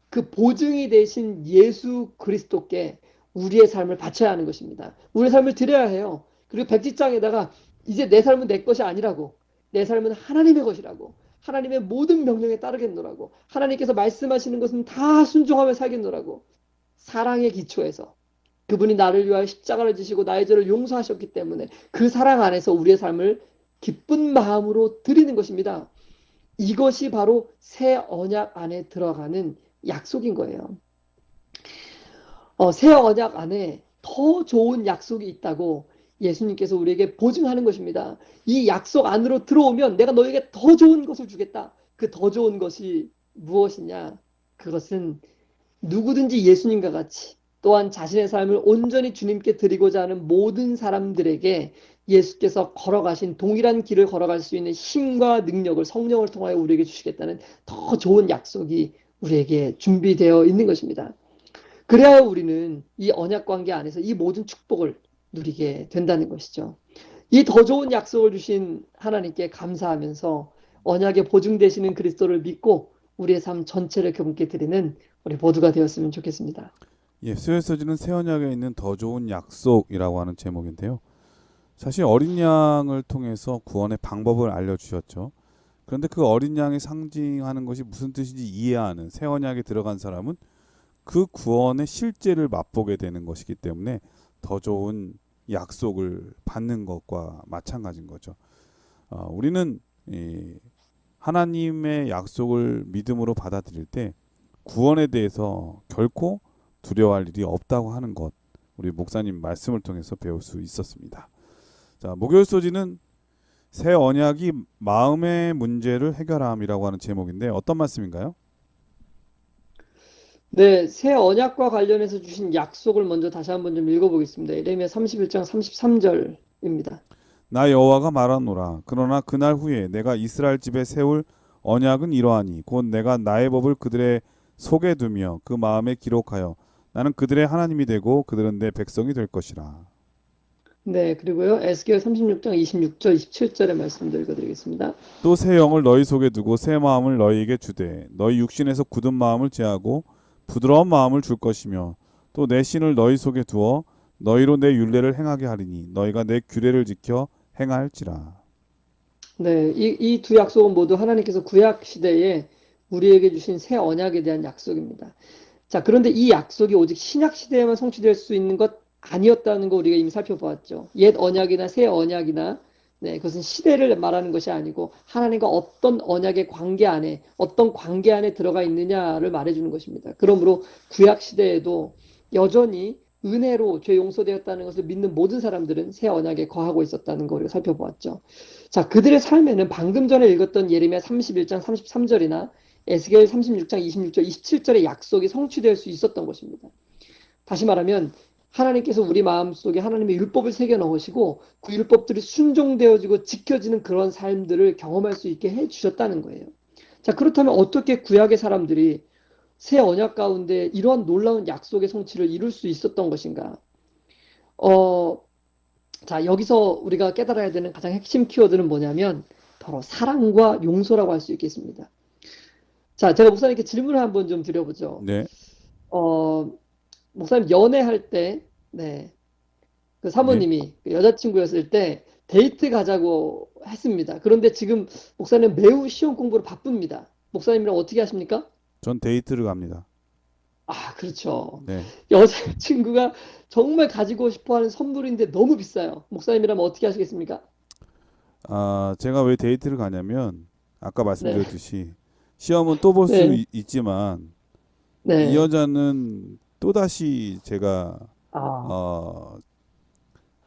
그 보증이 되신 예수 그리스도께 우리의 삶을 바쳐야 하는 것입니다. 우리의 삶을 드려야 해요. 그리고 백지장에다가 이제 내 삶은 내 것이 아니라고, 내 삶은 하나님의 것이라고, 하나님의 모든 명령에 따르겠노라고, 하나님께서 말씀하시는 것은 다 순종하며 살겠노라고, 사랑의 기초에서 그분이 나를 위하여 십자가를 지시고 나의 죄를 용서하셨기 때문에 그 사랑 안에서 우리의 삶을 기쁜 마음으로 드리는 것입니다. 이것이 바로 새 언약 안에 들어가는 약속인 거예요. 새 언약 안에 더 좋은 약속이 있다고 예수님께서 우리에게 보증하는 것입니다. 이 약속 안으로 들어오면 내가 너에게 더 좋은 것을 주겠다. 그 더 좋은 것이 무엇이냐? 그것은 누구든지 예수님과 같이 또한 자신의 삶을 온전히 주님께 드리고자 하는 모든 사람들에게 예수께서 걸어가신 동일한 길을 걸어갈 수 있는 힘과 능력을 성령을 통하여 우리에게 주시겠다는 더 좋은 약속이 우리에게 준비되어 있는 것입니다. 그래야 우리는 이 언약 관계 안에서 이 모든 축복을 누리게 된다는 것이죠. 이 더 좋은 약속을 주신 하나님께 감사하면서 언약에 보증되시는 그리스도를 믿고 우리의 삶 전체를 그분께 드리는 우리 모두가 되었으면 좋겠습니다. 예, 수요서지는 새 언약에 있는 더 좋은 약속이라고 하는 제목인데요. 사실 어린 양을 통해서 구원의 방법을 알려주셨죠. 그런데 그 어린 양이 상징하는 것이 무슨 뜻인지 이해하는 새 언약에 들어간 사람은 그 구원의 실제를 맛보게 되는 것이기 때문에 더 좋은 약속을 받는 것과 마찬가지인 거죠. 우리는 하나님의 약속을 믿음으로 받아들일 때 구원에 대해서 결코 두려워할 일이 없다고 하는 것, 우리 목사님 말씀을 통해서 배울 수 있었습니다. 자, 목요일 소지는 새 언약이 마음의 문제를 해결함이라고 하는 제목인데 어떤 말씀인가요? 네, 새 언약과 관련해서 주신 약속을 먼저 다시 한번 좀 읽어보겠습니다. 예레미야 31장 33절입니다. 나 여호와가 말하노라. 그러나 그날 후에 내가 이스라엘 집에 세울 언약은 이러하니 곧 내가 나의 법을 그들의 속에 두며 그 마음에 기록하여 나는 그들의 하나님이 되고 그들은 내 백성이 될 것이라. 네, 그리고요. 에스겔 36장 26절, 27절의 말씀도 읽어드리겠습니다. 또 새 영을 너희 속에 두고 새 마음을 너희에게 주되 너희 육신에서 굳은 마음을 제하고 부드러운 마음을 줄 것이며 또 내 신을 너희 속에 두어 너희로 내 율례를 행하게 하리니 너희가 내 규례를 지켜 행할지라. 네, 이 두 약속은 모두 하나님께서 구약 시대에 우리에게 주신 새 언약에 대한 약속입니다. 자, 그런데 이 약속이 오직 신약 시대에만 성취될 수 있는 것 아니었다는 거 우리가 이미 살펴보았죠. 옛 언약이나 새 언약이나 네, 그것은 시대를 말하는 것이 아니고 하나님과 어떤 언약의 관계 안에 어떤 관계 안에 들어가 있느냐를 말해주는 것입니다. 그러므로 구약 시대에도 여전히 은혜로 죄 용서되었다는 것을 믿는 모든 사람들은 새 언약에 거하고 있었다는 걸 살펴보았죠. 자, 그들의 삶에는 방금 전에 읽었던 예레미야 31장 33절이나 에스겔 36장 26절, 27절의 약속이 성취될 수 있었던 것입니다. 다시 말하면 하나님께서 우리 마음속에 하나님의 율법을 새겨 넣으시고 그 율법들이 순종되어지고 지켜지는 그런 삶들을 경험할 수 있게 해주셨다는 거예요. 자, 그렇다면 어떻게 구약의 사람들이 새 언약 가운데 이러한 놀라운 약속의 성취를 이룰 수 있었던 것인가? 자, 여기서 우리가 깨달아야 되는 가장 핵심 키워드는 뭐냐면 바로 사랑과 용서라고 할 수 있겠습니다. 자, 제가 목사님께 질문을 한번 좀 드려보죠. 네. 목사님 연애할 때, 네, 그 사모님이 그 여자친구였을 때 데이트 가자고 했습니다. 그런데 지금 목사님 매우 시험 공부로 바쁩니다. 목사님이랑 어떻게 하십니까? 전 데이트를 갑니다. 아, 그렇죠. 네. 여자친구가 정말 가지고 싶어하는 선물인데 너무 비싸요. 목사님이라면 어떻게 하시겠습니까? 제가 왜 데이트를 가냐면 아까 네, 말씀드렸듯이 시험은 또 볼 수 네, 있지만 이 네. 여자는 또다시 제가 아,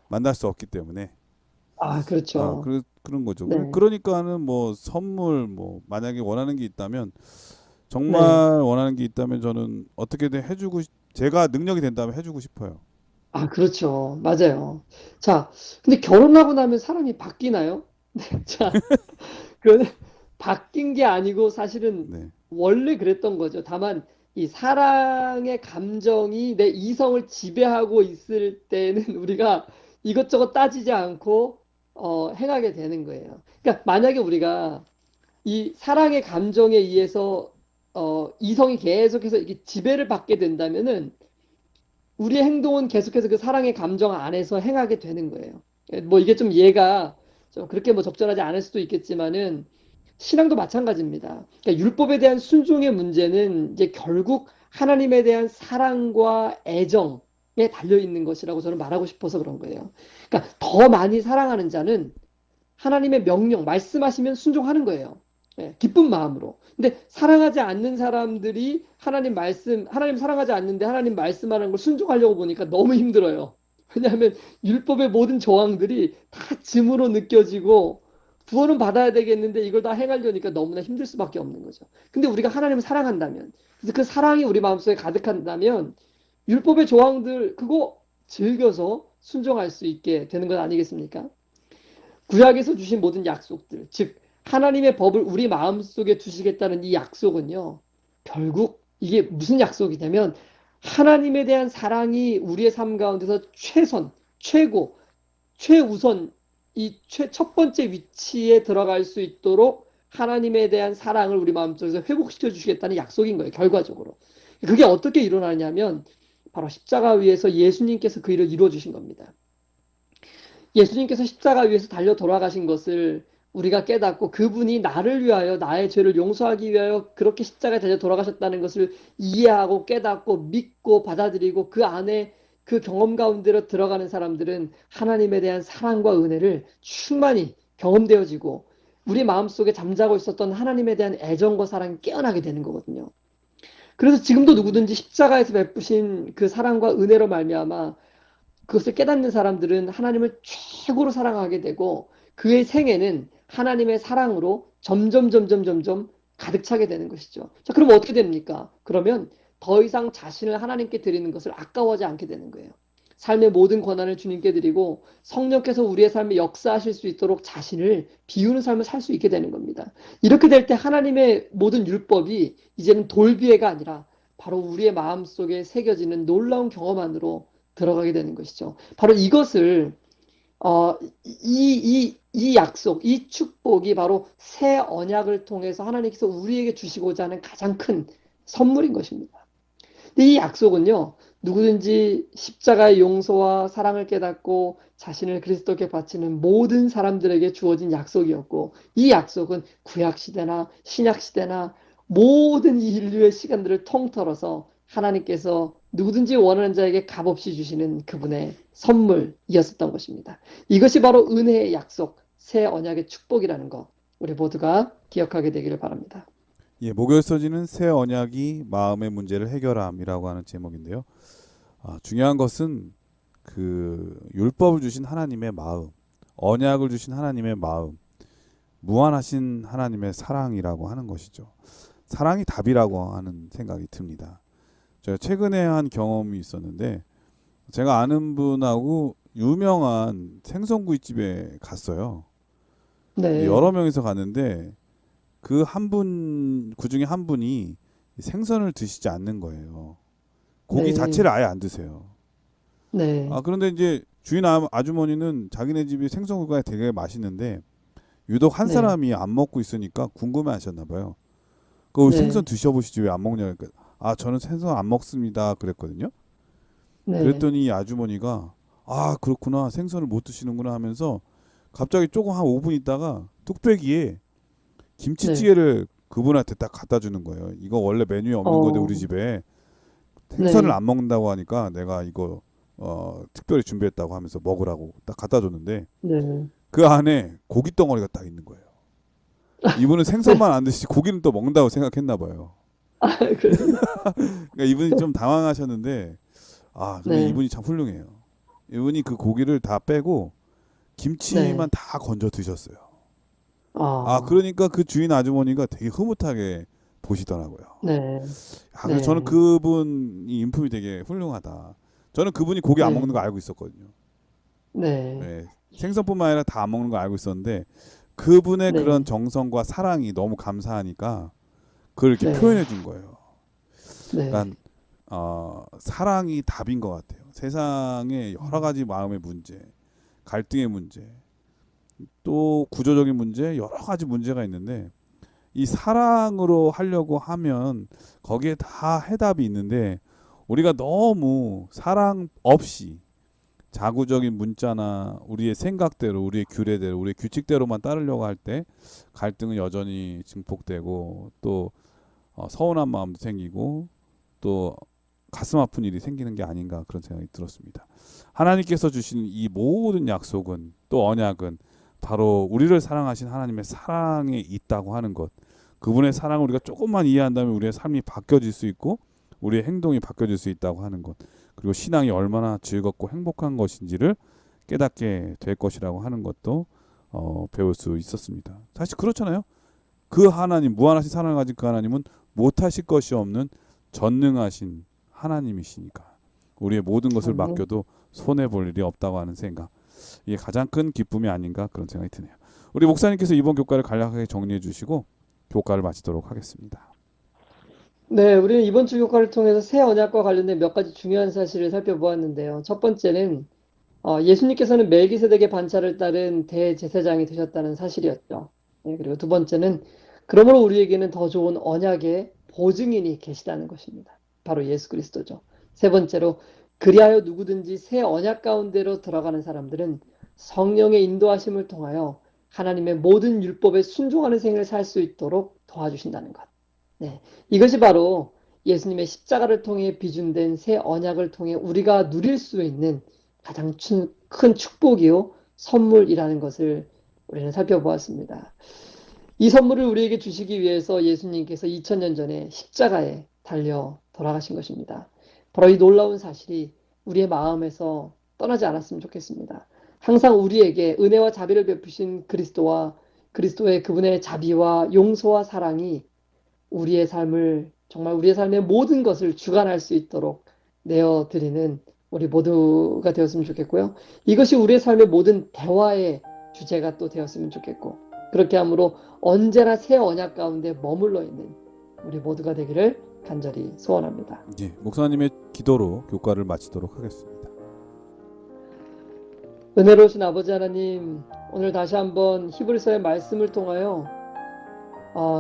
만날 수 없기 때문에 아, 그렇죠. 그런 거죠. 네. 그러니까는 뭐 선물 뭐 만약에 원하는 게 있다면 정말 네. 원하는 게 있다면 저는 어떻게든 제가 능력이 된다면 해주고 싶어요. 아, 그렇죠. 맞아요. 자, 근데 결혼하고 나면 사람이 바뀌나요? 자, 그 바뀐 게 아니고 사실은 네. 원래 그랬던 거죠. 다만 이 사랑의 감정이 내 이성을 지배하고 있을 때는 우리가 이것저것 따지지 않고 행하게 되는 거예요. 그러니까 만약에 우리가 이 사랑의 감정에 의해서 이성이 계속해서 이게 지배를 받게 된다면은 우리의 행동은 계속해서 그 사랑의 감정 안에서 행하게 되는 거예요. 뭐 이게 좀 이해가 좀 그렇게 뭐 적절하지 않을 수도 있겠지만은 신앙도 마찬가지입니다. 그러니까 율법에 대한 순종의 문제는 이제 결국 하나님에 대한 사랑과 애정에 달려 있는 것이라고 저는 말하고 싶어서 그런 거예요. 그러니까 더 많이 사랑하는 자는 하나님의 명령, 말씀하시면 순종하는 거예요. 예, 기쁜 마음으로. 근데 사랑하지 않는 사람들이 하나님 사랑하지 않는데 하나님 말씀하는 걸 순종하려고 보니까 너무 힘들어요. 왜냐하면 율법의 모든 조항들이 다 짐으로 느껴지고 구원은 받아야 되겠는데 이걸 다 행하려니까 너무나 힘들 수밖에 없는 거죠. 근데 우리가 하나님을 사랑한다면, 그래서 그 사랑이 우리 마음속에 가득한다면 율법의 조항들 그거 즐겨서 순종할 수 있게 되는 것 아니겠습니까? 구약에서 주신 모든 약속들, 즉 하나님의 법을 우리 마음속에 두시겠다는 이 약속은요. 결국 이게 무슨 약속이냐면 하나님에 대한 사랑이 우리의 삶 가운데서 최선, 최고, 최우선 이 첫 번째 위치에 들어갈 수 있도록 하나님에 대한 사랑을 우리 마음속에서 회복시켜 주시겠다는 약속인 거예요. 결과적으로. 그게 어떻게 일어나냐면 바로 십자가 위에서 예수님께서 그 일을 이루어 주신 겁니다. 예수님께서 십자가 위에서 달려 돌아가신 것을 우리가 깨닫고 그분이 나를 위하여 나의 죄를 용서하기 위하여 그렇게 십자가에 달려 돌아가셨다는 것을 이해하고 깨닫고 믿고 받아들이고 그 안에 그 경험 가운데로 들어가는 사람들은 하나님에 대한 사랑과 은혜를 충만히 경험되어지고 우리 마음속에 잠자고 있었던 하나님에 대한 애정과 사랑이 깨어나게 되는 거거든요. 그래서 지금도 누구든지 십자가에서 베푸신 그 사랑과 은혜로 말미암아 그것을 깨닫는 사람들은 하나님을 최고로 사랑하게 되고 그의 생애는 하나님의 사랑으로 점점 가득 차게 되는 것이죠. 자, 그럼 어떻게 됩니까? 그러면 더 이상 자신을 하나님께 드리는 것을 아까워하지 않게 되는 거예요. 삶의 모든 권한을 주님께 드리고 성령께서 우리의 삶에 역사하실 수 있도록 자신을 비우는 삶을 살 수 있게 되는 겁니다. 이렇게 될 때 하나님의 모든 율법이 이제는 돌비애가 아니라 바로 우리의 마음속에 새겨지는 놀라운 경험 안으로 들어가게 되는 것이죠. 바로 이것을 이 약속, 이 축복이 바로 새 언약을 통해서 하나님께서 우리에게 주시고자 하는 가장 큰 선물인 것입니다. 근데 이 약속은요, 누구든지 십자가의 용서와 사랑을 깨닫고 자신을 그리스도께 바치는 모든 사람들에게 주어진 약속이었고, 이 약속은 구약 시대나 신약 시대나 모든 이 인류의 시간들을 통틀어서 하나님께서 누구든지 원하는 자에게 값없이 주시는 그분의 선물이었었던 것입니다. 이것이 바로 은혜의 약속, 새 언약의 축복이라는 것, 우리 모두가 기억하게 되기를 바랍니다. 예, 목요일 서지는 새 언약이 마음의 문제를 해결함이라고 하는 제목인데요. 중요한 것은 그 율법을 주신 하나님의 마음, 언약을 주신 하나님의 마음, 무한하신 하나님의 사랑이라고 하는 것이죠. 사랑이 답이라고 하는 생각이 듭니다. 제가 최근에 한 경험이 있었는데 제가 아는 분하고 유명한 생선구이집에 갔어요. 네, 여러 명이서 갔는데 그 중에 한 분이 생선을 드시지 않는 거예요. 고기 네, 자체를 아예 안 드세요. 네, 그런데 이제 주인 아주머니는 자기네 집이 생선구이가 되게 맛있는데 유독 한 네, 사람이 안 먹고 있으니까 궁금해 하셨나 봐요. 그 네, 생선 드셔보시지 왜 안 먹냐 그러니까 저는 생선 안 먹습니다 그랬거든요. 네, 그랬더니 이 아주머니가 그렇구나 생선을 못 드시는구나 하면서 갑자기 조금 한 5분 있다가 뚝배기에 네, 김치찌개를 그분한테 딱 갖다 주는 거예요. 이거 원래 메뉴에 없는 건데 어, 우리 집에 생선을 네, 안 먹는다고 하니까 내가 이거 특별히 준비했다고 하면서 먹으라고 딱 갖다 줬는데 네, 그 안에 고기 덩어리가 딱 있는 거예요. 이분은 네, 생선만 안 드시지 고기는 또 먹는다고 생각했나 봐요. 그래요. 그러니까 이분이 좀 당황하셨는데 근데 네, 이분이 참 훌륭해요. 이분이 그 고기를 다 빼고 김치만 네. 다 건져 드셨어요. 아, 아, 그러니까 그 주인 아주머니가 되게 흐뭇하게 보시더라고요. 네. 아, 그래서 저는 네. 그분이 인품이 되게 훌륭하다. 저는 그분이 고기 안 네. 먹는 거 알고 있었거든요. 네. 네, 생선뿐만 아니라 다 안 먹는 거 알고 있었는데 그분의 그런 네. 정성과 사랑이 너무 감사하니까 그걸 이렇게 네. 표현해 준 거예요. 네. 그러니까 사랑이 답인 것 같아요. 세상에 여러 가지 마음의 문제, 갈등의 문제, 또 구조적인 문제, 여러 가지 문제가 있는데 이 사랑으로 하려고 하면 거기에 다 해답이 있는데 우리가 너무 사랑 없이 자구적인 문자나 우리의 생각대로, 우리의 규례대로, 우리의 규칙대로만 따르려고 할 때 갈등은 여전히 증폭되고 또 서운한 마음도 생기고 또 가슴 아픈 일이 생기는 게 아닌가 그런 생각이 들었습니다. 하나님께서 주시는 이 모든 약속은 또 언약은 바로 우리를 사랑하신 하나님의 사랑에 있다고 하는 것. 그분의 사랑을 우리가 조금만 이해한다면 우리의 삶이 바뀌어질 수 있고 우리의 행동이 바뀌어질 수 있다고 하는 것. 그리고 신앙이 얼마나 즐겁고 행복한 것인지를 깨닫게 될 것이라고 하는 것도 배울 수 있었습니다. 사실 그렇잖아요. 그 하나님, 무한하신 사랑을 가진 그 하나님은 못하실 것이 없는 전능하신 하나님이시니까 우리의 모든 것을 아멘. 맡겨도 손해볼 일이 없다고 하는 생각. 이게 가장 큰 기쁨이 아닌가 그런 생각이 드네요. 우리 목사님께서 이번 교과를 간략하게 정리해 주시고 교과를 마치도록 하겠습니다. 네, 우리는 이번 주 교과를 통해서 새 언약과 관련된 몇 가지 중요한 사실을 살펴보았는데요. 첫 번째는 예수님께서는 멜기세덱의 반차를 따른 대제사장이 되셨다는 사실이었죠. 네, 그리고 두 번째는 그러므로 우리에게는 더 좋은 언약의 보증인이 계시다는 것입니다. 바로 예수 그리스도죠. 세 번째로 그리하여 누구든지 새 언약 가운데로 들어가는 사람들은 성령의 인도하심을 통하여 하나님의 모든 율법에 순종하는 생을 살 수 있도록 도와주신다는 것. 네, 이것이 바로 예수님의 십자가를 통해 비준된 새 언약을 통해 우리가 누릴 수 있는 가장 큰 축복이요 선물이라는 것을 우리는 살펴보았습니다. 이 선물을 우리에게 주시기 위해서 예수님께서 2000년 전에 십자가에 달려 돌아가신 것입니다. 바로 이 놀라운 사실이 우리의 마음에서 떠나지 않았으면 좋겠습니다. 항상 우리에게 은혜와 자비를 베푸신 그리스도와 그리스도의 그분의 자비와 용서와 사랑이 우리의 삶을 정말 우리의 삶의 모든 것을 주관할 수 있도록 내어드리는 우리 모두가 되었으면 좋겠고요. 이것이 우리의 삶의 모든 대화의 주제가 또 되었으면 좋겠고 그렇게 함으로 언제나 새 언약 가운데 머물러 있는 우리 모두가 되기를 간절히 소원합니다. 예, 목사님의 기도로 교과를 마치도록 하겠습니다. 은혜로우신 아버지 하나님, 오늘 다시 한번 히브리서의 말씀을 통하여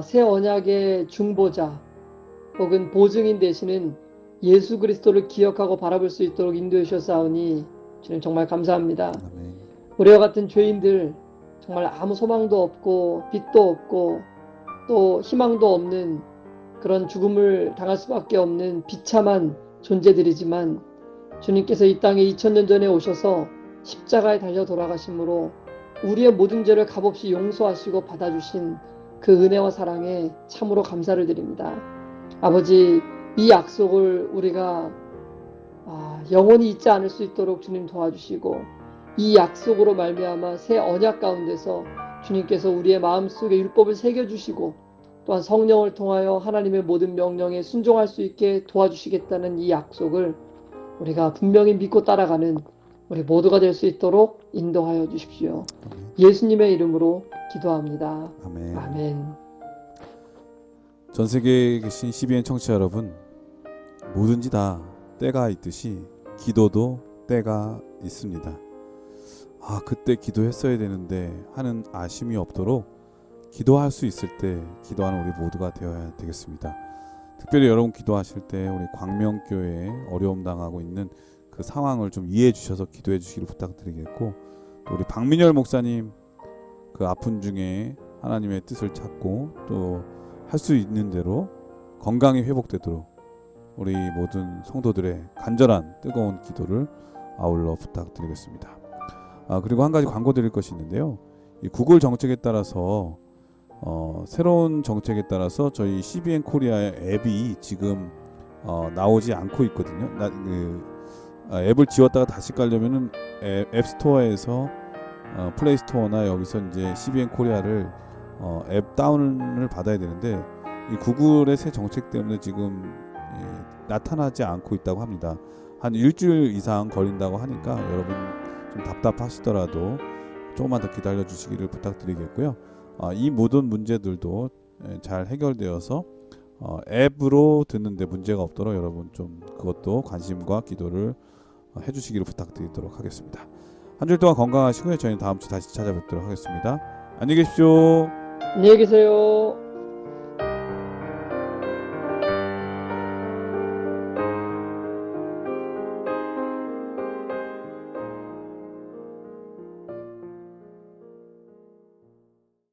새 언약의 중보자 혹은 보증인 되시는 예수 그리스도를 기억하고 바라볼 수 있도록 인도해 주셨사오니 주님 정말 감사합니다. 아멘. 우리와 같은 죄인들 정말 아무 소망도 없고 빛도 없고 또 희망도 없는 그런 죽음을 당할 수밖에 없는 비참한 존재들이지만 주님께서 이 땅에 2000년 전에 오셔서 십자가에 달려 돌아가심으로 우리의 모든 죄를 값없이 용서하시고 받아주신 그 은혜와 사랑에 참으로 감사를 드립니다. 아버지, 이 약속을 우리가 영원히 잊지 않을 수 있도록 주님 도와주시고 이 약속으로 말미암아 새 언약 가운데서 주님께서 우리의 마음속에 율법을 새겨주시고 또한 성령을 통하여 하나님의 모든 명령에 순종할 수 있게 도와주시겠다는 이 약속을 우리가 분명히 믿고 따라가는 우리 모두가 될 수 있도록 인도하여 주십시오. 예수님의 이름으로 기도합니다. 아멘. 아멘. 전 세계에 계신 CBN 청취자 여러분, 뭐든지 다 때가 있듯이 기도도 때가 있습니다. 그때 기도했어야 되는데 하는 아쉬움이 없도록 기도할 수 있을 때 기도하는 우리 모두가 되어야 되겠습니다. 특별히 여러분 기도하실 때 우리 광명교회에 어려움 당하고 있는 그 상황을 좀 이해해 주셔서 기도해 주시기를 부탁드리겠고, 또 우리 박민열 목사님 그 아픈 중에 하나님의 뜻을 찾고 또 할 수 있는 대로 건강이 회복되도록 우리 모든 성도들의 간절한 뜨거운 기도를 아울러 부탁드리겠습니다. 그리고 한 가지 광고 드릴 것이 있는데요. 이 구글 정책에 따라서 새로운 정책에 따라서 저희 CBN 코리아의 앱이 지금 나오지 않고 있거든요. 앱을 지웠다가 다시 깔려면은 앱스토어에서 플레이스토어나 여기서 이제 CBN 코리아를 앱 다운을 받아야 되는데 이 구글의 새 정책 때문에 지금 나타나지 않고 있다고 합니다. 한 일주일 이상 걸린다고 하니까 여러분 좀 답답하시더라도 조금만 더 기다려 주시기를 부탁드리겠고요. 이 모든 문제들도 잘 해결되어서 앱으로 듣는데 문제가 없도록 여러분 좀 그것도 관심과 기도를 해주시기를 부탁드리도록 하겠습니다. 한 주일 동안 건강하시고요. 저희는 다음 주 다시 찾아뵙도록 하겠습니다. 안녕히 계십시오. 안녕히 계세요.